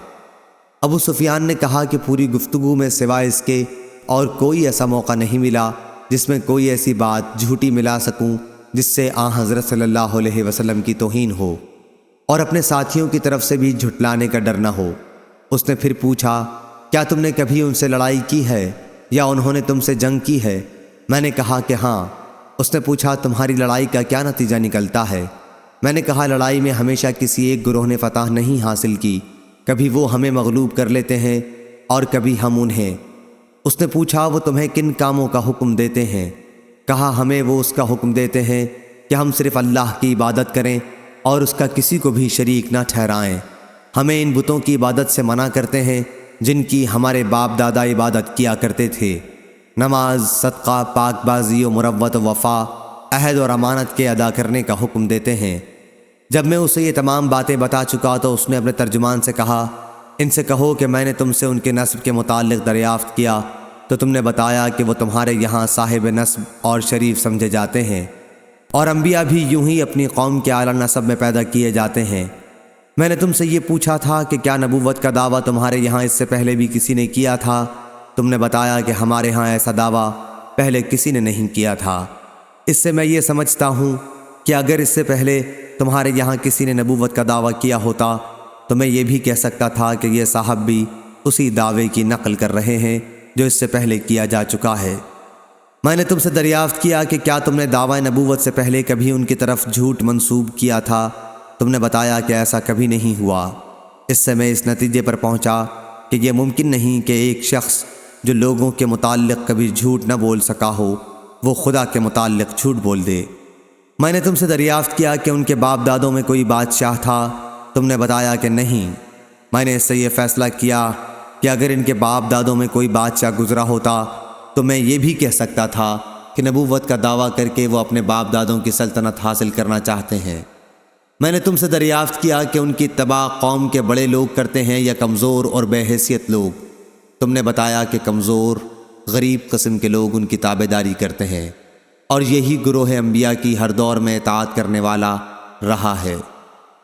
ابو سفیان نے کہا کہ پوری گفتگو میں سوائے اس کے اور کوئی ایسا موقع نہیں ملا جس میں کوئی ایسی بات جھوٹی ملا سکوں جس سے حضرت صلی اللہ علیہ وسلم کی توہین ہو اور اپنے ساتھیوں کی طرف سے بھی جھٹلانے کا ڈر نہ ہو۔ اس نے پھر پوچھا کیا تم نے کبھی ان سے لڑائی کی ہے یا انہوں نے تم سے جنگ کی ہے؟ میں نے کہا کہ ہاں۔ اس نے پوچھا تمہاری لڑائی کا کیا نتیجہ نکلتا ہے؟ میں نے کہا لڑائی میں ہمیشہ کسی ایک گروہ نے فتح نہیں حاصل کی، کبھی وہ ہمیں مغلوب کر لیتے ہیں اور کبھی ہم انہیں۔ اس نے پوچھا وہ تمہیں کن کاموں کا حکم دیتے ہیں؟ کہا ہمیں وہ اس کا حکم دیتے ہیں کہ ہم صرف اللہ کی عبادت کریں اور اس کا کسی کو بھی شریک نہ ٹھہرائیں۔ ہمیں ان بتوں کی عبادت سے منع کرتے ہیں جن کی ہمارے باپ دادا عبادت کیا کرتے تھے۔ نماز، صدقہ، پاک بازی و مروت و وفا، عہد اور امانت کے ادا کرنے کا حکم دیتے ہیں۔ جب میں اسے یہ تمام باتیں بتا چکا تو اس نے اپنے ترجمان سے کہا ان سے کہو کہ میں نے تم سے ان کے نسب کے متعلق دریافت کیا تو تم نے بتایا کہ وہ تمہارے یہاں صاحب نسب اور شریف سمجھے جاتے ہیں، اور انبیاء بھی یوں ہی اپنی قوم کے اعلیٰ نسب میں پیدا کیے جاتے ہیں۔ میں نے تم سے یہ پوچھا تھا کہ کیا نبوت کا دعویٰ تمہارے یہاں اس سے پہلے بھی کسی نے کیا تھا؟ تم نے بتایا کہ ہمارے ہاں ایسا دعویٰ پہلے کسی نے نہیں کیا تھا۔ اس سے میں یہ سمجھتا ہوں کہ اگر اس سے پہلے تمہارے یہاں کسی نے نبوت کا دعویٰ کیا ہوتا تو میں یہ بھی کہہ سکتا تھا کہ یہ صاحب بھی اسی دعوے کی نقل کر رہے ہیں جو اس سے پہلے کیا جا چکا ہے۔ میں نے تم سے دریافت کیا کہ کیا تم نے دعویٰ نبوت سے پہلے کبھی ان کی طرف جھوٹ منسوب کیا تھا؟ تم نے بتایا کہ ایسا کبھی نہیں ہوا۔ اس سے میں اس نتیجے پر پہنچا کہ یہ ممکن نہیں کہ ایک شخص جو لوگوں کے متعلق کبھی جھوٹ نہ بول سکا ہو وہ خدا کے متعلق جھوٹ بول دے۔ میں نے تم سے دریافت کیا کہ ان کے باپ دادوں میں کوئی بادشاہ تھا؟ تم نے بتایا کہ نہیں۔ میں نے اس سے یہ فیصلہ کیا کہ اگر ان کے باپ دادوں میں کوئی بادشاہ گزرا ہوتا تو میں یہ بھی کہہ سکتا تھا کہ نبوت کا دعویٰ کر کے وہ اپنے باپ دادوں کی سلطنت حاصل کرنا چاہتے ہیں۔ میں نے تم سے دریافت کیا کہ ان کی اتباع قوم کے بڑے لوگ کرتے ہیں یا کمزور اور بے حیثیت لوگ؟ تم نے بتایا کہ کمزور غریب قسم کے لوگ ان کی تابعداری کرتے ہیں، اور یہی گروہ انبیاء کی ہر دور میں اطاعت کرنے والا رہا ہے۔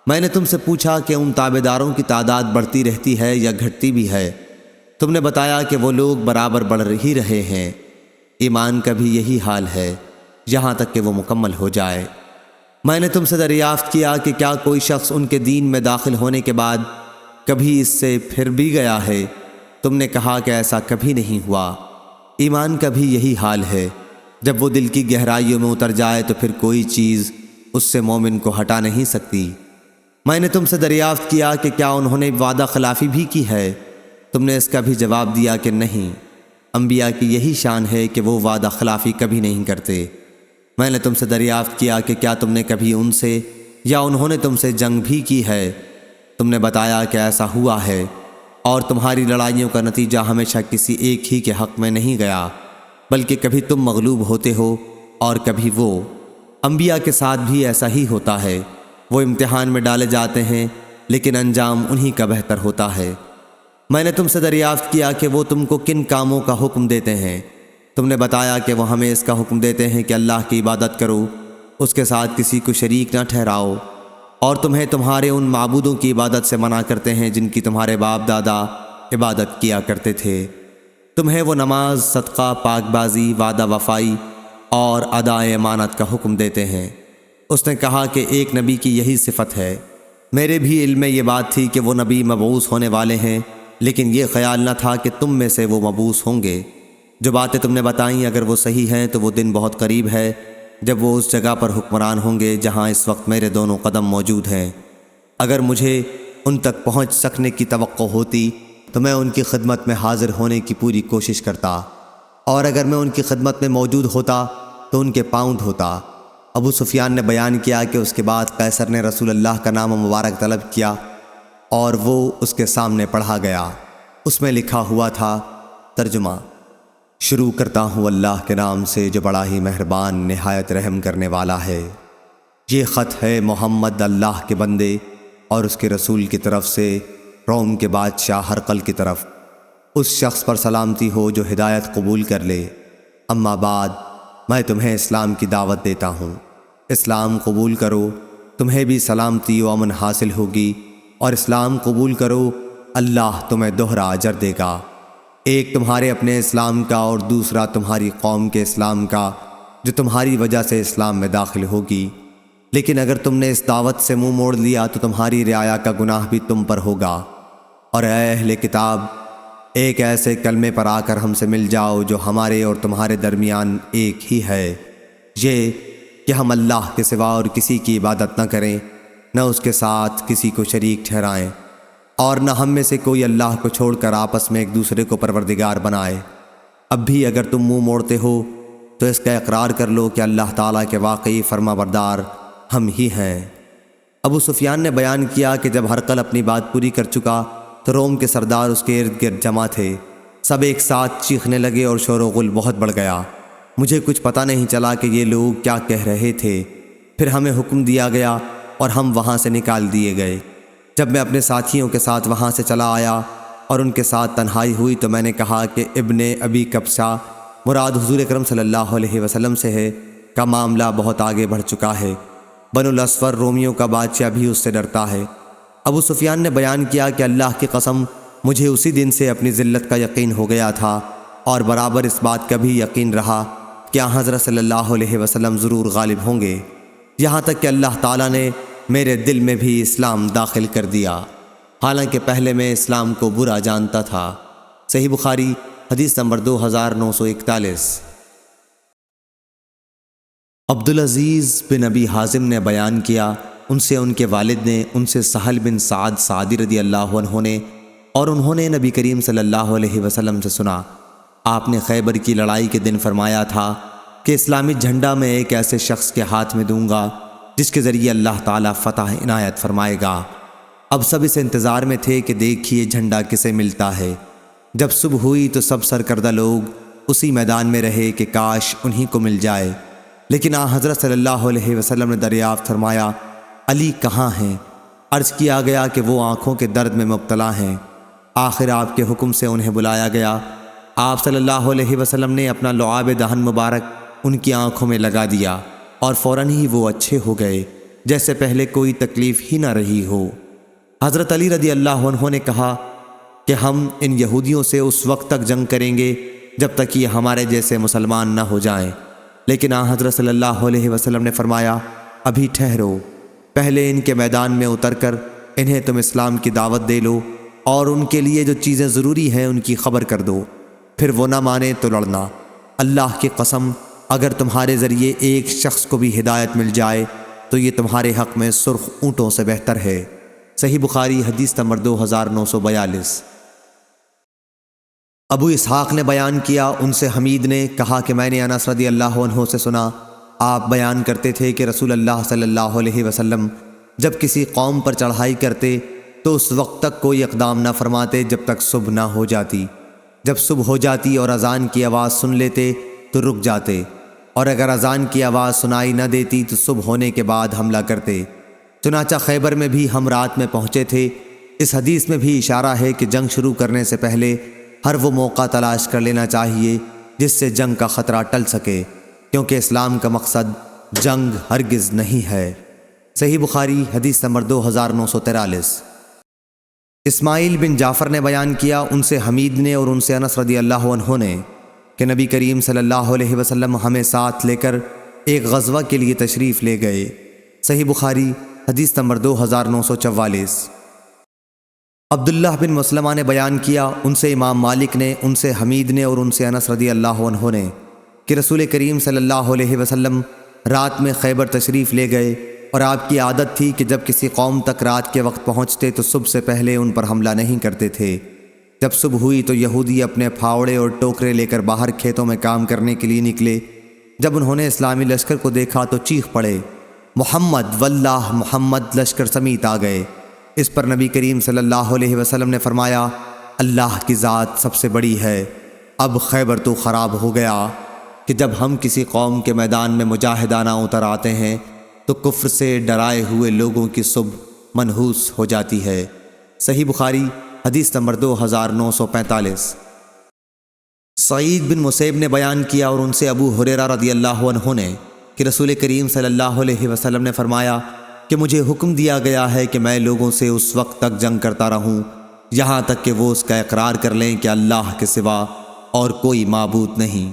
میں نے تم سے پوچھا کہ ان تابعداروں کی تعداد بڑھتی رہتی ہے یا گھٹتی بھی ہے؟ تم نے بتایا کہ وہ لوگ برابر بڑھ ہی رہے ہیں۔ ایمان کا بھی یہی حال ہے یہاں تک کہ وہ مکمل ہو جائے۔ میں نے تم سے دریافت کیا کہ کیا کوئی شخص ان کے دین میں داخل ہونے کے بعد کبھی اس سے پھر بھی گیا ہے؟ تم نے کہا کہ ایسا کبھی نہیں ہوا۔ ایمان کا بھی یہی حال ہے، جب وہ دل کی گہرائیوں میں اتر جائے تو پھر کوئی چیز اس سے مومن کو ہٹا نہیں سکتی۔ میں نے تم سے دریافت کیا کہ کیا انہوں نے وعدہ خلافی بھی کی ہے؟ تم نے اس کا بھی جواب دیا کہ نہیں۔ انبیاء کی یہی شان ہے کہ وہ وعدہ خلافی کبھی نہیں کرتے۔ میں نے تم سے دریافت کیا کہ کیا تم نے کبھی ان سے یا انہوں نے تم سے جنگ بھی کی ہے؟ تم نے بتایا کہ ایسا ہوا ہے، اور تمہاری لڑائیوں کا نتیجہ ہمیشہ کسی ایک ہی کے حق میں نہیں گیا، بلکہ کبھی تم مغلوب ہوتے ہو اور کبھی وہ۔ انبیاء کے ساتھ بھی ایسا ہی ہوتا ہے، وہ امتحان میں ڈالے جاتے ہیں لیکن انجام انہی کا بہتر ہوتا ہے۔ میں نے تم سے دریافت کیا کہ وہ تم کو کن کاموں کا حکم دیتے ہیں؟ تم نے بتایا کہ وہ ہمیں اس کا حکم دیتے ہیں کہ اللہ کی عبادت کرو، اس کے ساتھ کسی کو شریک نہ ٹھہراؤ، اور تمہیں تمہارے ان معبودوں کی عبادت سے منع کرتے ہیں جن کی تمہارے باپ دادا عبادت کیا کرتے تھے۔ تمہیں وہ نماز، صدقہ، پاک بازی، وعدہ وفائی اور ادائے امانت کا حکم دیتے ہیں۔ اس نے کہا کہ ایک نبی کی یہی صفت ہے۔ میرے بھی علم میں یہ بات تھی کہ وہ نبی مبعوث ہونے والے ہیں، لیکن یہ خیال نہ تھا کہ تم میں سے وہ مبعوث ہوں گے۔ جو باتیں تم نے بتائیں اگر وہ صحیح ہیں تو وہ دن بہت قریب ہے جب وہ اس جگہ پر حکمران ہوں گے جہاں اس وقت میرے دونوں قدم موجود ہیں۔ اگر مجھے ان تک پہنچ سکنے کی توقع ہوتی تو میں ان کی خدمت میں حاضر ہونے کی پوری کوشش کرتا، اور اگر میں ان کی خدمت میں موجود ہوتا تو ان کے پاؤں دھوتا۔ ابو سفیان نے بیان کیا کہ اس کے بعد قیصر نے رسول اللہ کا نام مبارک طلب کیا اور وہ اس کے سامنے پڑھا گیا۔ اس میں لکھا ہوا تھا، ترجمہ: شروع کرتا ہوں اللہ کے نام سے جو بڑا ہی مہربان نہایت رحم کرنے والا ہے۔ یہ خط ہے محمد اللہ کے بندے اور اس کے رسول کی طرف سے روم کے بادشاہ ہرقل کی طرف۔ اس شخص پر سلامتی ہو جو ہدایت قبول کر لے۔ اما بعد، میں تمہیں اسلام کی دعوت دیتا ہوں۔ اسلام قبول کرو، تمہیں بھی سلامتی و امن حاصل ہوگی، اور اسلام قبول کرو، اللہ تمہیں دوہرا اجر دے گا۔ ایک تمہارے اپنے اسلام کا اور دوسرا تمہاری قوم کے اسلام کا جو تمہاری وجہ سے اسلام میں داخل ہوگی۔ لیکن اگر تم نے اس دعوت سے منہ موڑ لیا تو تمہاری رعایا کا گناہ بھی تم پر ہوگا۔ اور اے اہل کتاب، ایک ایسے کلمے پر آ کر ہم سے مل جاؤ جو ہمارے اور تمہارے درمیان ایک ہی ہے، یہ کہ ہم اللہ کے سوا اور کسی کی عبادت نہ کریں، نہ اس کے ساتھ کسی کو شریک ٹھہرائیں، اور نہ ہم میں سے کوئی اللہ کو چھوڑ کر آپس میں ایک دوسرے کو پروردگار بنائے۔ اب بھی اگر تم منہ موڑتے ہو تو اس کا اقرار کر لو کہ اللہ تعالیٰ کے واقعی فرما بردار ہم ہی ہیں۔ ابو سفیان نے بیان کیا کہ جب ہرقل اپنی بات پوری کر چکا تو روم کے سردار اس کے ارد گرد جمع تھے۔ سب ایک ساتھ چیخنے لگے اور شور و غل بہت بڑھ گیا۔ مجھے کچھ پتہ نہیں چلا کہ یہ لوگ کیا کہہ رہے تھے۔ پھر ہمیں حکم دیا گیا اور ہم وہاں سے نکال دیے گئے۔ جب میں اپنے ساتھیوں کے ساتھ وہاں سے چلا آیا اور ان کے ساتھ تنہائی ہوئی تو میں نے کہا کہ ابن ابی کبشہ مراد حضور اکرم صلی اللہ علیہ وسلم سے ہے کا معاملہ بہت آگے بڑھ چکا ہے۔ بنو الاسفر رومیوں کا بادشاہ بھی اس سے ڈرتا ہے۔ ابو سفیان نے بیان کیا کہ اللہ کی قسم مجھے اسی دن سے اپنی ذلت کا یقین ہو گیا تھا اور برابر اس بات کا بھی یقین رہا کہ حضرت صلی اللہ علیہ وسلم ضرور غالب ہوں گے، یہاں تک کہ اللہ تعالیٰ نے میرے دل میں بھی اسلام داخل کر دیا، حالانکہ پہلے میں اسلام کو برا جانتا تھا۔ صحیح بخاری حدیث نمبر 2941۔ عبدالعزیز بن ابی حازم نے بیان کیا، ان سے ان کے والد نے، ان سے سہل بن سعد سعدی رضی اللہ عنہ نے، اور انہوں نے نبی کریم صلی اللہ علیہ وسلم سے سنا، آپ نے خیبر کی لڑائی کے دن فرمایا تھا کہ اسلامی جھنڈا میں ایک ایسے شخص کے ہاتھ میں دوں گا جس کے ذریعے اللہ تعالیٰ فتح عنایت فرمائے گا۔ اب سب اس انتظار میں تھے کہ دیکھیے جھنڈا کسے ملتا ہے۔ جب صبح ہوئی تو سب سرکردہ لوگ اسی میدان میں رہے کہ کاش انہی کو مل جائے، لیکن حضرت صلی اللہ علیہ وسلم نے دریافت فرمایا، علی کہاں ہیں؟ عرض کیا گیا کہ وہ آنکھوں کے درد میں مبتلا ہیں۔ آخر آپ کے حکم سے انہیں بلایا گیا۔ آپ صلی اللہ علیہ وسلم نے اپنا لعاب دہن مبارک ان کی آنکھوں میں لگا دیا اور فوراً ہی وہ اچھے ہو گئے، جیسے پہلے کوئی تکلیف ہی نہ رہی ہو۔ حضرت علی رضی اللہ عنہ نے کہا کہ ہم ان یہودیوں سے اس وقت تک جنگ کریں گے جب تک یہ ہمارے جیسے مسلمان نہ ہو جائیں، لیکن حضرت صلی اللہ علیہ وسلم نے فرمایا، ابھی ٹھہرو، پہلے ان کے میدان میں اتر کر انہیں تم اسلام کی دعوت دے لو اور ان کے لیے جو چیزیں ضروری ہیں ان کی خبر کر دو، پھر وہ نہ مانے تو لڑنا۔ اللہ کی قسم اگر تمہارے ذریعے ایک شخص کو بھی ہدایت مل جائے تو یہ تمہارے حق میں سرخ اونٹوں سے بہتر ہے۔ صحیح بخاری حدیث نمبر 2942۔ ابو اسحاق نے بیان کیا، ان سے حمید نے کہا کہ میں نے انس رضی اللہ عنہ سے سنا، آپ بیان کرتے تھے کہ رسول اللہ صلی اللہ علیہ وسلم جب کسی قوم پر چڑھائی کرتے تو اس وقت تک کوئی اقدام نہ فرماتے جب تک صبح نہ ہو جاتی۔ جب صبح ہو جاتی اور اذان کی آواز سن لیتے تو رک جاتے، اور اگر اذان کی آواز سنائی نہ دیتی تو صبح ہونے کے بعد حملہ کرتے۔ چنانچہ خیبر میں بھی ہم رات میں پہنچے تھے۔ اس حدیث میں بھی اشارہ ہے کہ جنگ شروع کرنے سے پہلے ہر وہ موقع تلاش کر لینا چاہیے جس سے جنگ کا خطرہ ٹل سکے، کیونکہ اسلام کا مقصد جنگ ہرگز نہیں ہے۔ صحیح بخاری حدیث نمبر 2943۔ اسماعیل بن جعفر نے بیان کیا، ان سے حمید نے اور ان سے انس رضی اللہ عنہ نے کہ نبی کریم صلی اللہ علیہ وسلم ہمیں ساتھ لے کر ایک غزوہ کے لیے تشریف لے گئے۔ صحیح بخاری حدیث نمبر 2944۔ عبداللہ بن مسلمہ نے بیان کیا، ان سے امام مالک نے، ان سے حمید نے اور ان سے انس رضی اللہ عنہ نے کہ رسول کریم صلی اللہ علیہ وسلم رات میں خیبر تشریف لے گئے، اور آپ کی عادت تھی کہ جب کسی قوم تک رات کے وقت پہنچتے تو صبح سے پہلے ان پر حملہ نہیں کرتے تھے۔ جب صبح ہوئی تو یہودی اپنے پھاوڑے اور ٹوکرے لے کر باہر کھیتوں میں کام کرنے کے لیے نکلے۔ جب انہوں نے اسلامی لشکر کو دیکھا تو چیخ پڑے، محمد واللہ محمد، لشکر سمیت آ گئے۔ اس پر نبی کریم صلی اللہ علیہ وسلم نے فرمایا، اللہ کی ذات سب سے بڑی ہے، اب خیبر تو خراب ہو گیا کہ جب ہم کسی قوم کے میدان میں مجاہدانہ اتر آتے ہیں تو کفر سے ڈرائے ہوئے لوگوں کی صبح منحوس ہو جاتی ہے۔ صحیح بخاری حدیث نمبر 2945۔ سعید بن مسیب نے بیان کیا، اور ان سے ابو ہریرہ رضی اللہ عنہ نے کہ رسول کریم صلی اللہ علیہ وسلم نے فرمایا کہ مجھے حکم دیا گیا ہے کہ میں لوگوں سے اس وقت تک جنگ کرتا رہوں یہاں تک کہ وہ اس کا اقرار کر لیں کہ اللہ کے سوا اور کوئی معبود نہیں۔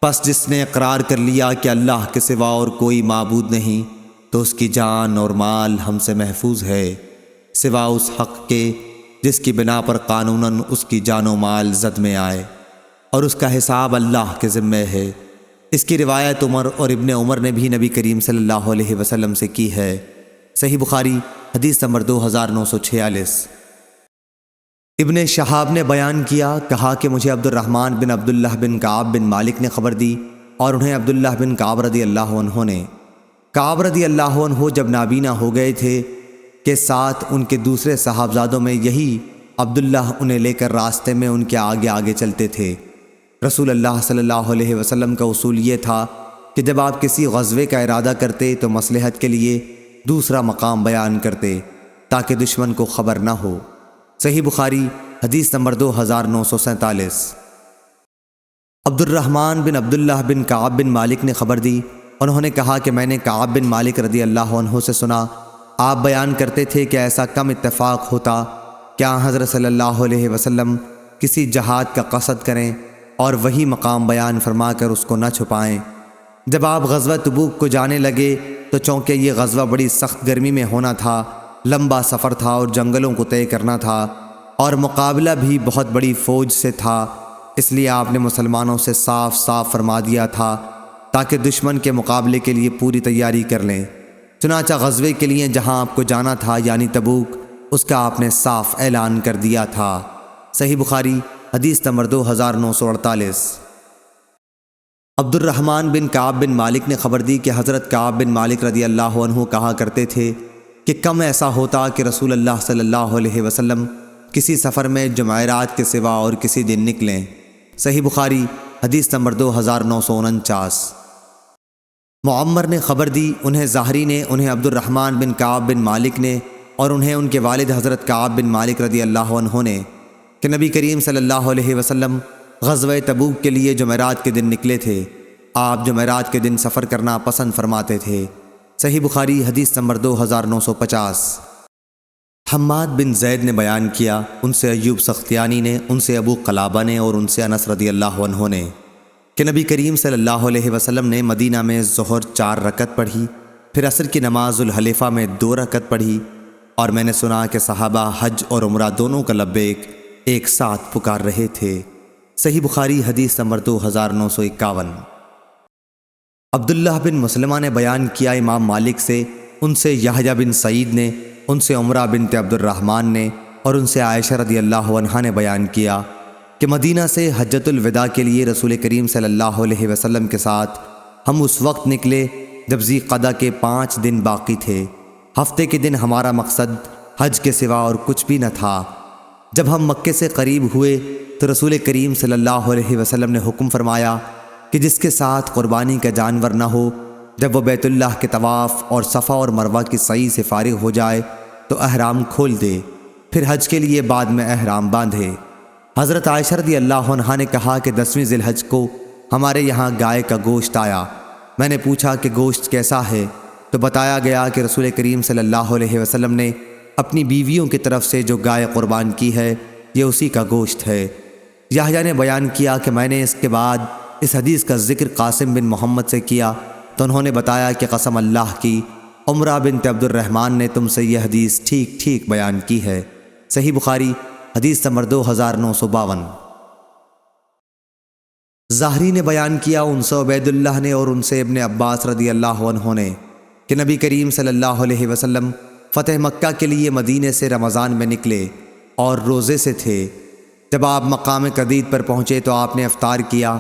پس جس نے اقرار کر لیا کہ اللہ کے سوا اور کوئی معبود نہیں تو اس کی جان اور مال ہم سے محفوظ ہے، سوا اس حق کے جس کی بنا پر قانوناً اس کی جان و مال زد میں آئے، اور اس کا حساب اللہ کے ذمہ ہے۔ اس کی روایت عمر اور ابن عمر نے بھی نبی کریم صلی اللہ علیہ وسلم سے کی ہے۔ صحیح بخاری حدیث نمبر 2946۔ ابن شہاب نے بیان کیا، کہا کہ مجھے عبد الرحمن بن عبداللہ بن کعب بن مالک نے خبر دی، اور انہیں عبداللہ بن کعب رضی اللہ عنہ نے۔ کعب رضی اللہ عنہ جب نابینا ہو گئے تھے کہ ساتھ ان کے دوسرے صاحبزادوں میں یہی عبداللہ انہیں لے کر راستے میں ان کے آگے آگے چلتے تھے۔ رسول اللہ صلی اللہ علیہ وسلم کا اصول یہ تھا کہ جب آپ کسی غزوے کا ارادہ کرتے تو مصلحت کے لیے دوسرا مقام بیان کرتے تاکہ دشمن کو خبر نہ ہو۔ صحیح بخاری حدیث نمبر 2947۔ عبد الرحمن بن عبداللہ بن کعب بن مالک نے خبر دی، انہوں نے کہا کہ میں نے کعب بن مالک رضی اللہ عنہ سے سنا، آپ بیان کرتے تھے کہ ایسا کم اتفاق ہوتا کیا حضرت صلی اللہ علیہ وسلم کسی جہاد کا قصد کریں اور وہی مقام بیان فرما کر اس کو نہ چھپائیں۔ جب آپ غزوہ تبوک کو جانے لگے تو چونکہ یہ غزوہ بڑی سخت گرمی میں ہونا تھا، لمبا سفر تھا اور جنگلوں کو طے کرنا تھا اور مقابلہ بھی بہت بڑی فوج سے تھا، اس لیے آپ نے مسلمانوں سے صاف صاف فرما دیا تھا تاکہ دشمن کے مقابلے کے لیے پوری تیاری کر لیں۔ چنانچہ غزوے کے لیے جہاں آپ کو جانا تھا یعنی تبوک، اس کا آپ نے صاف اعلان کر دیا تھا۔ صحیح بخاری حدیث نمبر 2948۔ عبد الرحمن بن کعب بن مالک نے خبر دی کہ حضرت کعب بن مالک رضی اللہ عنہ کہا کرتے تھے کہ کم ایسا ہوتا کہ رسول اللہ صلی اللہ علیہ وسلم کسی سفر میں جمعرات کے سوا اور کسی دن نکلیں۔ صحیح بخاری حدیث نمبر 2949۔ معمر نے خبر دی، انہیں زہری نے، انہیں عبد الرحمن بن کعب بن مالک نے اور انہیں ان کے والد حضرت کعب بن مالک رضی اللہ عنہ نے کہ نبی کریم صلی اللہ علیہ وسلم غزوہ تبوک کے لیے جمعرات کے دن نکلے تھے۔ آپ جمعرات کے دن سفر کرنا پسند فرماتے تھے۔ صحیح بخاری حدیث نمبر 2950۔ حماد بن زید نے بیان کیا، ان سے ایوب سختیانی نے، ان سے ابو قلابہ نے اور ان سے انس رضی اللہ عنہ نے کہ نبی کریم صلی اللہ علیہ وسلم نے مدینہ میں ظہر 4 رکعت پڑھی، پھر عصر کی نماز الحلیفہ میں 2 رکعت پڑھی، اور میں نے سنا کہ صحابہ حج اور عمرہ دونوں کا لبیک ایک ساتھ پکار رہے تھے۔ صحیح بخاری حدیث نمبر 2951۔ عبداللہ بن مسلمہ نے بیان کیا امام مالک سے، ان سے یحییٰ بن سعید نے، ان سے عمرہ بنت عبد الرحمن نے اور ان سے عائشہ رضی اللہ عنہا نے بیان کیا کہ مدینہ سے حجۃ الوداع کے لیے رسول کریم صلی اللہ علیہ وسلم کے ساتھ ہم اس وقت نکلے جب ذی قعدہ کے 5 دن باقی تھے۔ ہفتے کے دن ہمارا مقصد حج کے سوا اور کچھ بھی نہ تھا۔ جب ہم مکے سے قریب ہوئے تو رسول کریم صلی اللہ علیہ وسلم نے حکم فرمایا کہ جس کے ساتھ قربانی کا جانور نہ ہو، جب وہ بیت اللہ کے طواف اور صفا اور مروہ کی سعی سے فارغ ہو جائے تو احرام کھول دے، پھر حج کے لیے بعد میں احرام باندھے۔ حضرت عائشہ رضی اللہ عنہا نے کہا کہ 10ویں ذی الحج کو ہمارے یہاں گائے کا گوشت آیا۔ میں نے پوچھا کہ گوشت کیسا ہے، تو بتایا گیا کہ رسول کریم صلی اللہ علیہ وسلم نے اپنی بیویوں کی طرف سے جو گائے قربان کی ہے یہ اسی کا گوشت ہے۔ یحییٰ نے بیان کیا کہ میں نے اس کے بعد اس حدیث کا ذکر قاسم بن محمد سے کیا تو انہوں نے بتایا کہ قسم اللہ کی، عمرہ بنت عبد الرحمن نے تم سے یہ حدیث ٹھیک ٹھیک بیان کی ہے۔ صحیح بخاری حدیث نمبر 2952۔ زہری نے بیان کیا، ان سے عبید اللہ نے اور ان سے ابن عباس رضی اللہ عنہ نے کہ نبی کریم صلی اللہ علیہ وسلم فتح مکہ کے لیے مدینے سے رمضان میں نکلے اور روزے سے تھے۔ جب آپ مقام قدید پر پہنچے تو آپ نے افطار کیا۔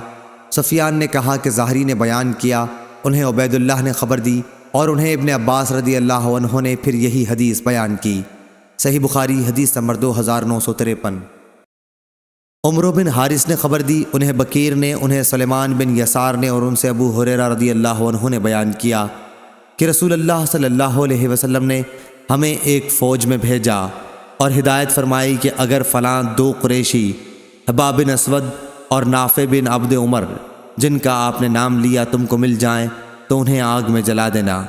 سفیان نے کہا کہ زہری نے بیان کیا، انہیں عبید اللہ نے خبر دی اور انہیں ابن عباس رضی اللہ عنہ نے پھر یہی حدیث بیان کی۔ صحیح بخاری حدیث نمبر 2953۔ عمر بن حارث نے خبر دی، انہیں بکیر نے، انہیں سلیمان بن یسار نے اور ان سے ابو ہریرہ رضی اللہ عنہ نے بیان کیا کہ رسول اللہ صلی اللہ علیہ وسلم نے ہمیں ایک فوج میں بھیجا اور ہدایت فرمائی کہ اگر فلاں 2 قریشی حباب بن اسود اور نافع بن عبد عمر جن کا آپ نے نام لیا تم کو مل جائیں تو انہیں آگ میں جلا دینا۔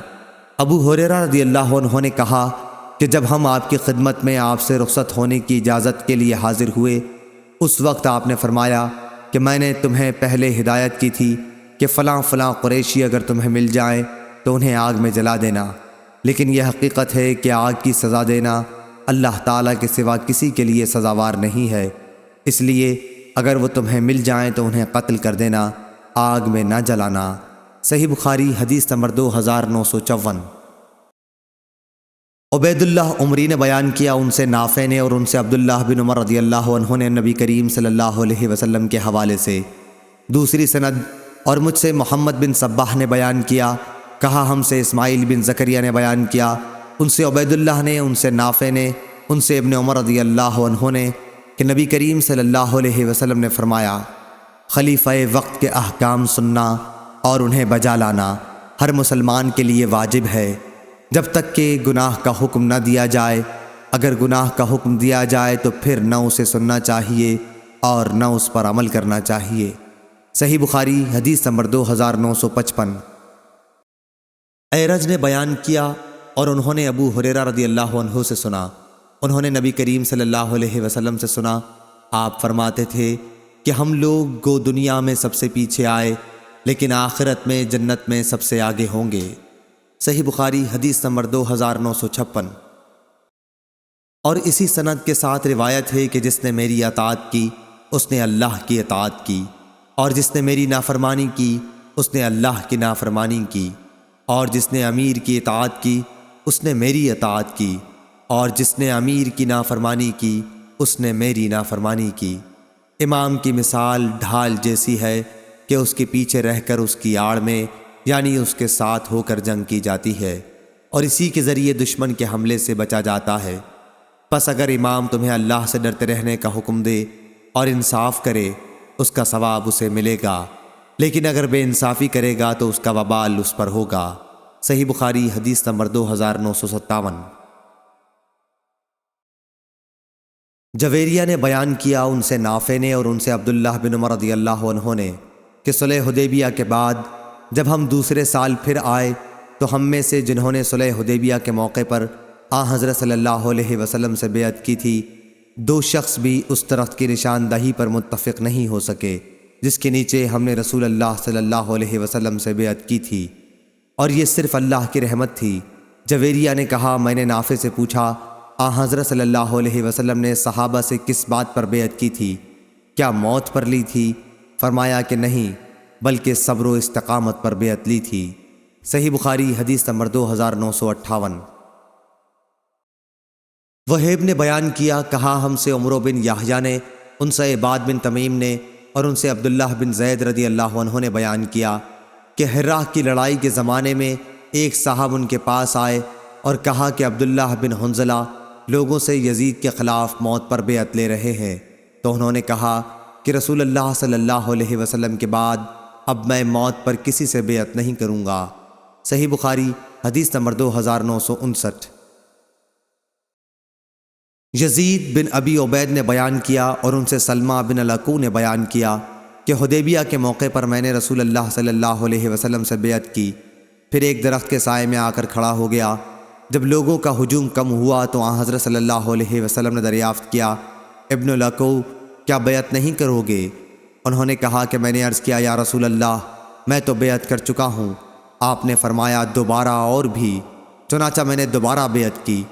ابو ہریرہ رضی اللہ عنہ نے کہا کہ جب ہم آپ کی خدمت میں آپ سے رخصت ہونے کی اجازت کے لیے حاضر ہوئے اس وقت آپ نے فرمایا کہ میں نے تمہیں پہلے ہدایت کی تھی کہ فلاں فلاں قریشی اگر تمہیں مل جائیں تو انہیں آگ میں جلا دینا، لیکن یہ حقیقت ہے کہ آگ کی سزا دینا اللہ تعالیٰ کے سوا کسی کے لیے سزاوار نہیں ہے، اس لیے اگر وہ تمہیں مل جائیں تو انہیں قتل کر دینا، آگ میں نہ جلانا۔ صحیح بخاری حدیث نمبر 2954۔ عبید اللہ عمری نے بیان کیا، ان سے نافع نے اور ان سے عبداللہ بن عمر رضی اللہ عنہ نے نبی کریم صلی اللہ علیہ وسلم کے حوالے سے دوسری سند، اور مجھ سے محمد بن صباح نے بیان کیا، کہا ہم سے اسماعیل بن زکریا نے بیان کیا، ان سے عبید اللہ نے، ان سے نافع نے، ان سے ابن عمر رضی اللہ عنہ نے کہ نبی کریم صلی اللہ علیہ وسلم نے فرمایا، خلیفہ وقت کے احکام سننا اور انہیں بجا لانا ہر مسلمان کے لیے واجب ہے جب تک کہ گناہ کا حکم نہ دیا جائے۔ اگر گناہ کا حکم دیا جائے تو پھر نہ اسے سننا چاہیے اور نہ اس پر عمل کرنا چاہیے۔ صحیح بخاری حدیث نمبر 2955۔ اعرج نے بیان کیا، اور انہوں نے ابو ہریرہ رضی اللہ عنہ سے سنا، انہوں نے نبی کریم صلی اللہ علیہ وسلم سے سنا، آپ فرماتے تھے کہ ہم لوگ گو دنیا میں سب سے پیچھے آئے لیکن آخرت میں جنت میں سب سے آگے ہوں گے۔ صحیح بخاری حدیث نمبر 2956۔ اور اسی سند کے ساتھ روایت ہے کہ جس نے میری اطاعت کی اس نے اللہ کی اطاعت کی، اور جس نے میری نافرمانی کی اس نے اللہ کی نافرمانی کی، اور جس نے امیر کی اطاعت کی اس نے میری اطاعت کی، اور جس نے امیر کی نافرمانی کی اس نے میری نافرمانی کی۔ امام کی مثال ڈھال جیسی ہے کہ اس کے پیچھے رہ کر اس کی آڑ میں یعنی اس کے ساتھ ہو کر جنگ کی جاتی ہے، اور اسی کے ذریعے دشمن کے حملے سے بچا جاتا ہے۔ پس اگر امام تمہیں اللہ سے ڈرتے رہنے کا حکم دے اور انصاف کرے اس کا ثواب اسے ملے گا، لیکن اگر بے انصافی کرے گا تو اس کا وبال اس پر ہوگا۔ صحیح بخاری حدیث نمبر 2957۔ جویریہ نے بیان کیا، ان سے نافع نے اور ان سے عبداللہ بن عمر رضی اللہ عنہ نے، کہ صلح حدیبیہ کے بعد جب ہم دوسرے سال پھر آئے تو ہم میں سے جنہوں نے صلح حدیبیہ کے موقع پر حضرت صلی اللہ علیہ وسلم سے بیعت کی تھی، 2 شخص بھی اس درخت کی نشاندہی پر متفق نہیں ہو سکے جس کے نیچے ہم نے رسول اللہ صلی اللہ علیہ وسلم سے بیعت کی تھی، اور یہ صرف اللہ کی رحمت تھی۔ جویریہ نے کہا، میں نے نافع سے پوچھا، حضرت صلی اللہ علیہ وسلم نے صحابہ سے کس بات پر بیعت کی تھی؟ کیا موت پر لی تھی؟ فرمایا کہ نہیں، بلکہ صبر و استقامت پر بیعت لی تھی۔ صحیح بخاری حدیث نمبر 2958۔ وہیب نے بیان کیا، کہا ہم سے عمرو بن یحییٰ نے، ان سے عباد بن تمیم نے، اور ان سے عبداللہ بن زید رضی اللہ عنہ نے بیان کیا کہ ہرہ کی لڑائی کے زمانے میں ایک صاحب ان کے پاس آئے اور کہا کہ عبداللہ بن حنظلہ لوگوں سے یزید کے خلاف موت پر بیعت لے رہے ہیں، تو انہوں نے کہا کہ رسول اللہ صلی اللہ علیہ وسلم کے بعد اب میں موت پر کسی سے بیعت نہیں کروں گا۔ صحیح بخاری حدیث نمبر 2959۔ یزید بن ابی عبید نے بیان کیا اور ان سے سلمہ بن الاکوع نے بیان کیا کہ حدیبیہ کے موقع پر میں نے رسول اللہ صلی اللہ علیہ وسلم سے بیعت کی، پھر ایک درخت کے سائے میں آ کر کھڑا ہو گیا۔ جب لوگوں کا ہجوم کم ہوا تو حضرت صلی اللہ علیہ وسلم نے دریافت کیا، ابن الاکوع کیا بیعت نہیں کرو گے؟ انہوں نے کہا کہ میں نے عرض کیا، یا رسول اللہ میں تو بیعت کر چکا ہوں۔ آپ نے فرمایا، دوبارہ اور بھی؟ چنانچہ میں نے دوبارہ بیعت کی۔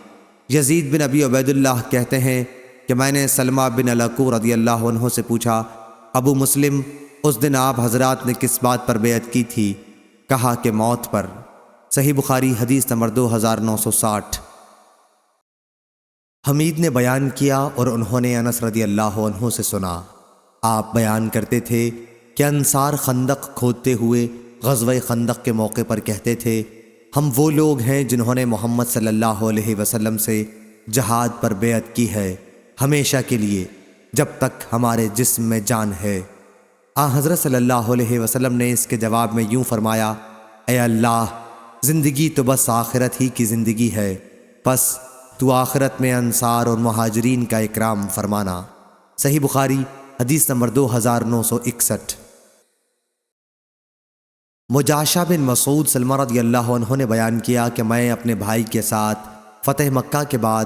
یزید بن ابی عبید اللہ کہتے ہیں کہ میں نے سلمہ بن الاکوع رضی اللہ عنہ سے پوچھا، ابو مسلم اس دن آپ حضرات نے کس بات پر بیعت کی تھی؟ کہا کہ موت پر۔ صحیح بخاری حدیث نمبر 2960۔ حمید نے بیان کیا اور انہوں نے انس رضی اللہ عنہ سے سنا، آپ بیان کرتے تھے کہ انصار خندق کھودتے ہوئے غزوہ خندق کے موقع پر کہتے تھے، ہم وہ لوگ ہیں جنہوں نے محمد صلی اللہ علیہ وسلم سے جہاد پر بیعت کی ہے ہمیشہ کے لیے جب تک ہمارے جسم میں جان ہے۔ حضرت صلی اللہ علیہ وسلم نے اس کے جواب میں یوں فرمایا، اے اللہ، زندگی تو بس آخرت ہی کی زندگی ہے، پس تو آخرت میں انصار اور مہاجرین کا اکرام فرمانا۔ صحیح بخاری حدیث نمبر 2961۔ مجاشہ بن مسعود سلمہ رضی اللہ عنہ نے بیان کیا کہ میں اپنے بھائی کے ساتھ فتح مکہ کے بعد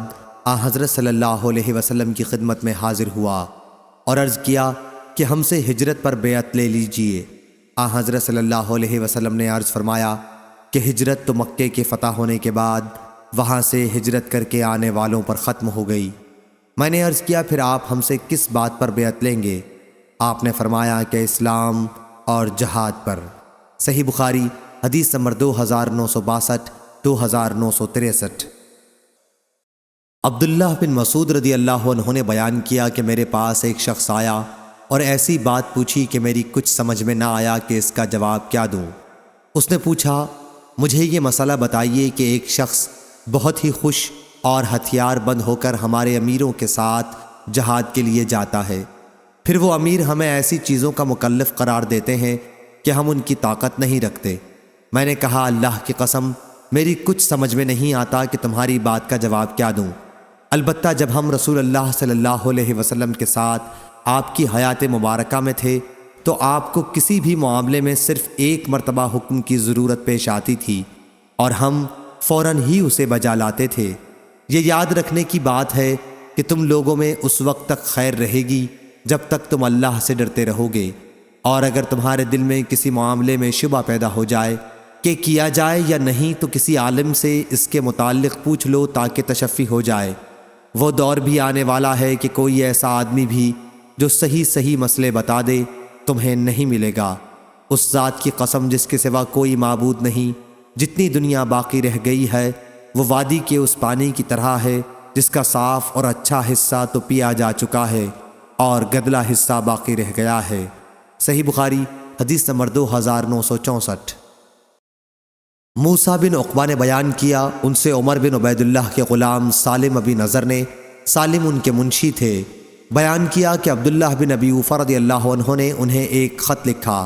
حضرت صلی اللہ علیہ وسلم کی خدمت میں حاضر ہوا اور عرض کیا کہ ہم سے ہجرت پر بیعت لے لیجئے۔ حضرت صلی اللہ علیہ وسلم نے عرض فرمایا کہ ہجرت تو مکے کے فتح ہونے کے بعد وہاں سے ہجرت کر کے آنے والوں پر ختم ہو گئی۔ میں نے عرض کیا، پھر آپ ہم سے کس بات پر بیعت لیں گے؟ آپ نے فرمایا کہ اسلام اور جہاد پر۔ صحیح بخاری حدیث نمبر 2962 2963۔ عبداللہ بن مسعود رضی اللہ عنہ نے بیان کیا کہ میرے پاس ایک شخص آیا اور ایسی بات پوچھی کہ میری کچھ سمجھ میں نہ آیا کہ اس کا جواب کیا دوں۔ اس نے پوچھا، مجھے یہ مسئلہ بتائیے کہ ایک شخص بہت ہی خوش اور ہتھیار بند ہو کر ہمارے امیروں کے ساتھ جہاد کے لیے جاتا ہے، پھر وہ امیر ہمیں ایسی چیزوں کا مکلف قرار دیتے ہیں کہ ہم ان کی طاقت نہیں رکھتے۔ میں نے کہا، اللہ کی قسم میری کچھ سمجھ میں نہیں آتا کہ تمہاری بات کا جواب کیا دوں۔ البتہ جب ہم رسول اللہ صلی اللہ علیہ وسلم کے ساتھ آپ کی حیات مبارکہ میں تھے تو آپ کو کسی بھی معاملے میں صرف ایک مرتبہ حکم کی ضرورت پیش آتی تھی اور ہم فوراً ہی اسے بجا لاتے تھے۔ یہ یاد رکھنے کی بات ہے کہ تم لوگوں میں اس وقت تک خیر رہے گی جب تک تم اللہ سے ڈرتے رہو گے، اور اگر تمہارے دل میں کسی معاملے میں شبہ پیدا ہو جائے کہ کیا جائے یا نہیں تو کسی عالم سے اس کے متعلق پوچھ لو تاکہ تشفی ہو جائے۔ وہ دور بھی آنے والا ہے کہ کوئی ایسا آدمی بھی جو صحیح مسئلے بتا دے تمہیں نہیں ملے گا۔ اس ذات کی قسم جس کے سوا کوئی معبود نہیں، جتنی دنیا باقی رہ گئی ہے وہ وادی کے اس پانی کی طرح ہے جس کا صاف اور اچھا حصہ تو پیا جا چکا ہے اور گدلا حصہ باقی رہ گیا ہے۔ صحیح بخاری حدیث نمبر 2964۔ موسیٰ بن عقبہ نے بیان کیا، ان سے عمر بن عبید اللہ کے غلام سالم ابی نضر نے، سالم ان کے منشی تھے، بیان کیا کہ عبداللہ بن ابی اوفا رضی اللہ عنہ نے انہیں ایک خط لکھا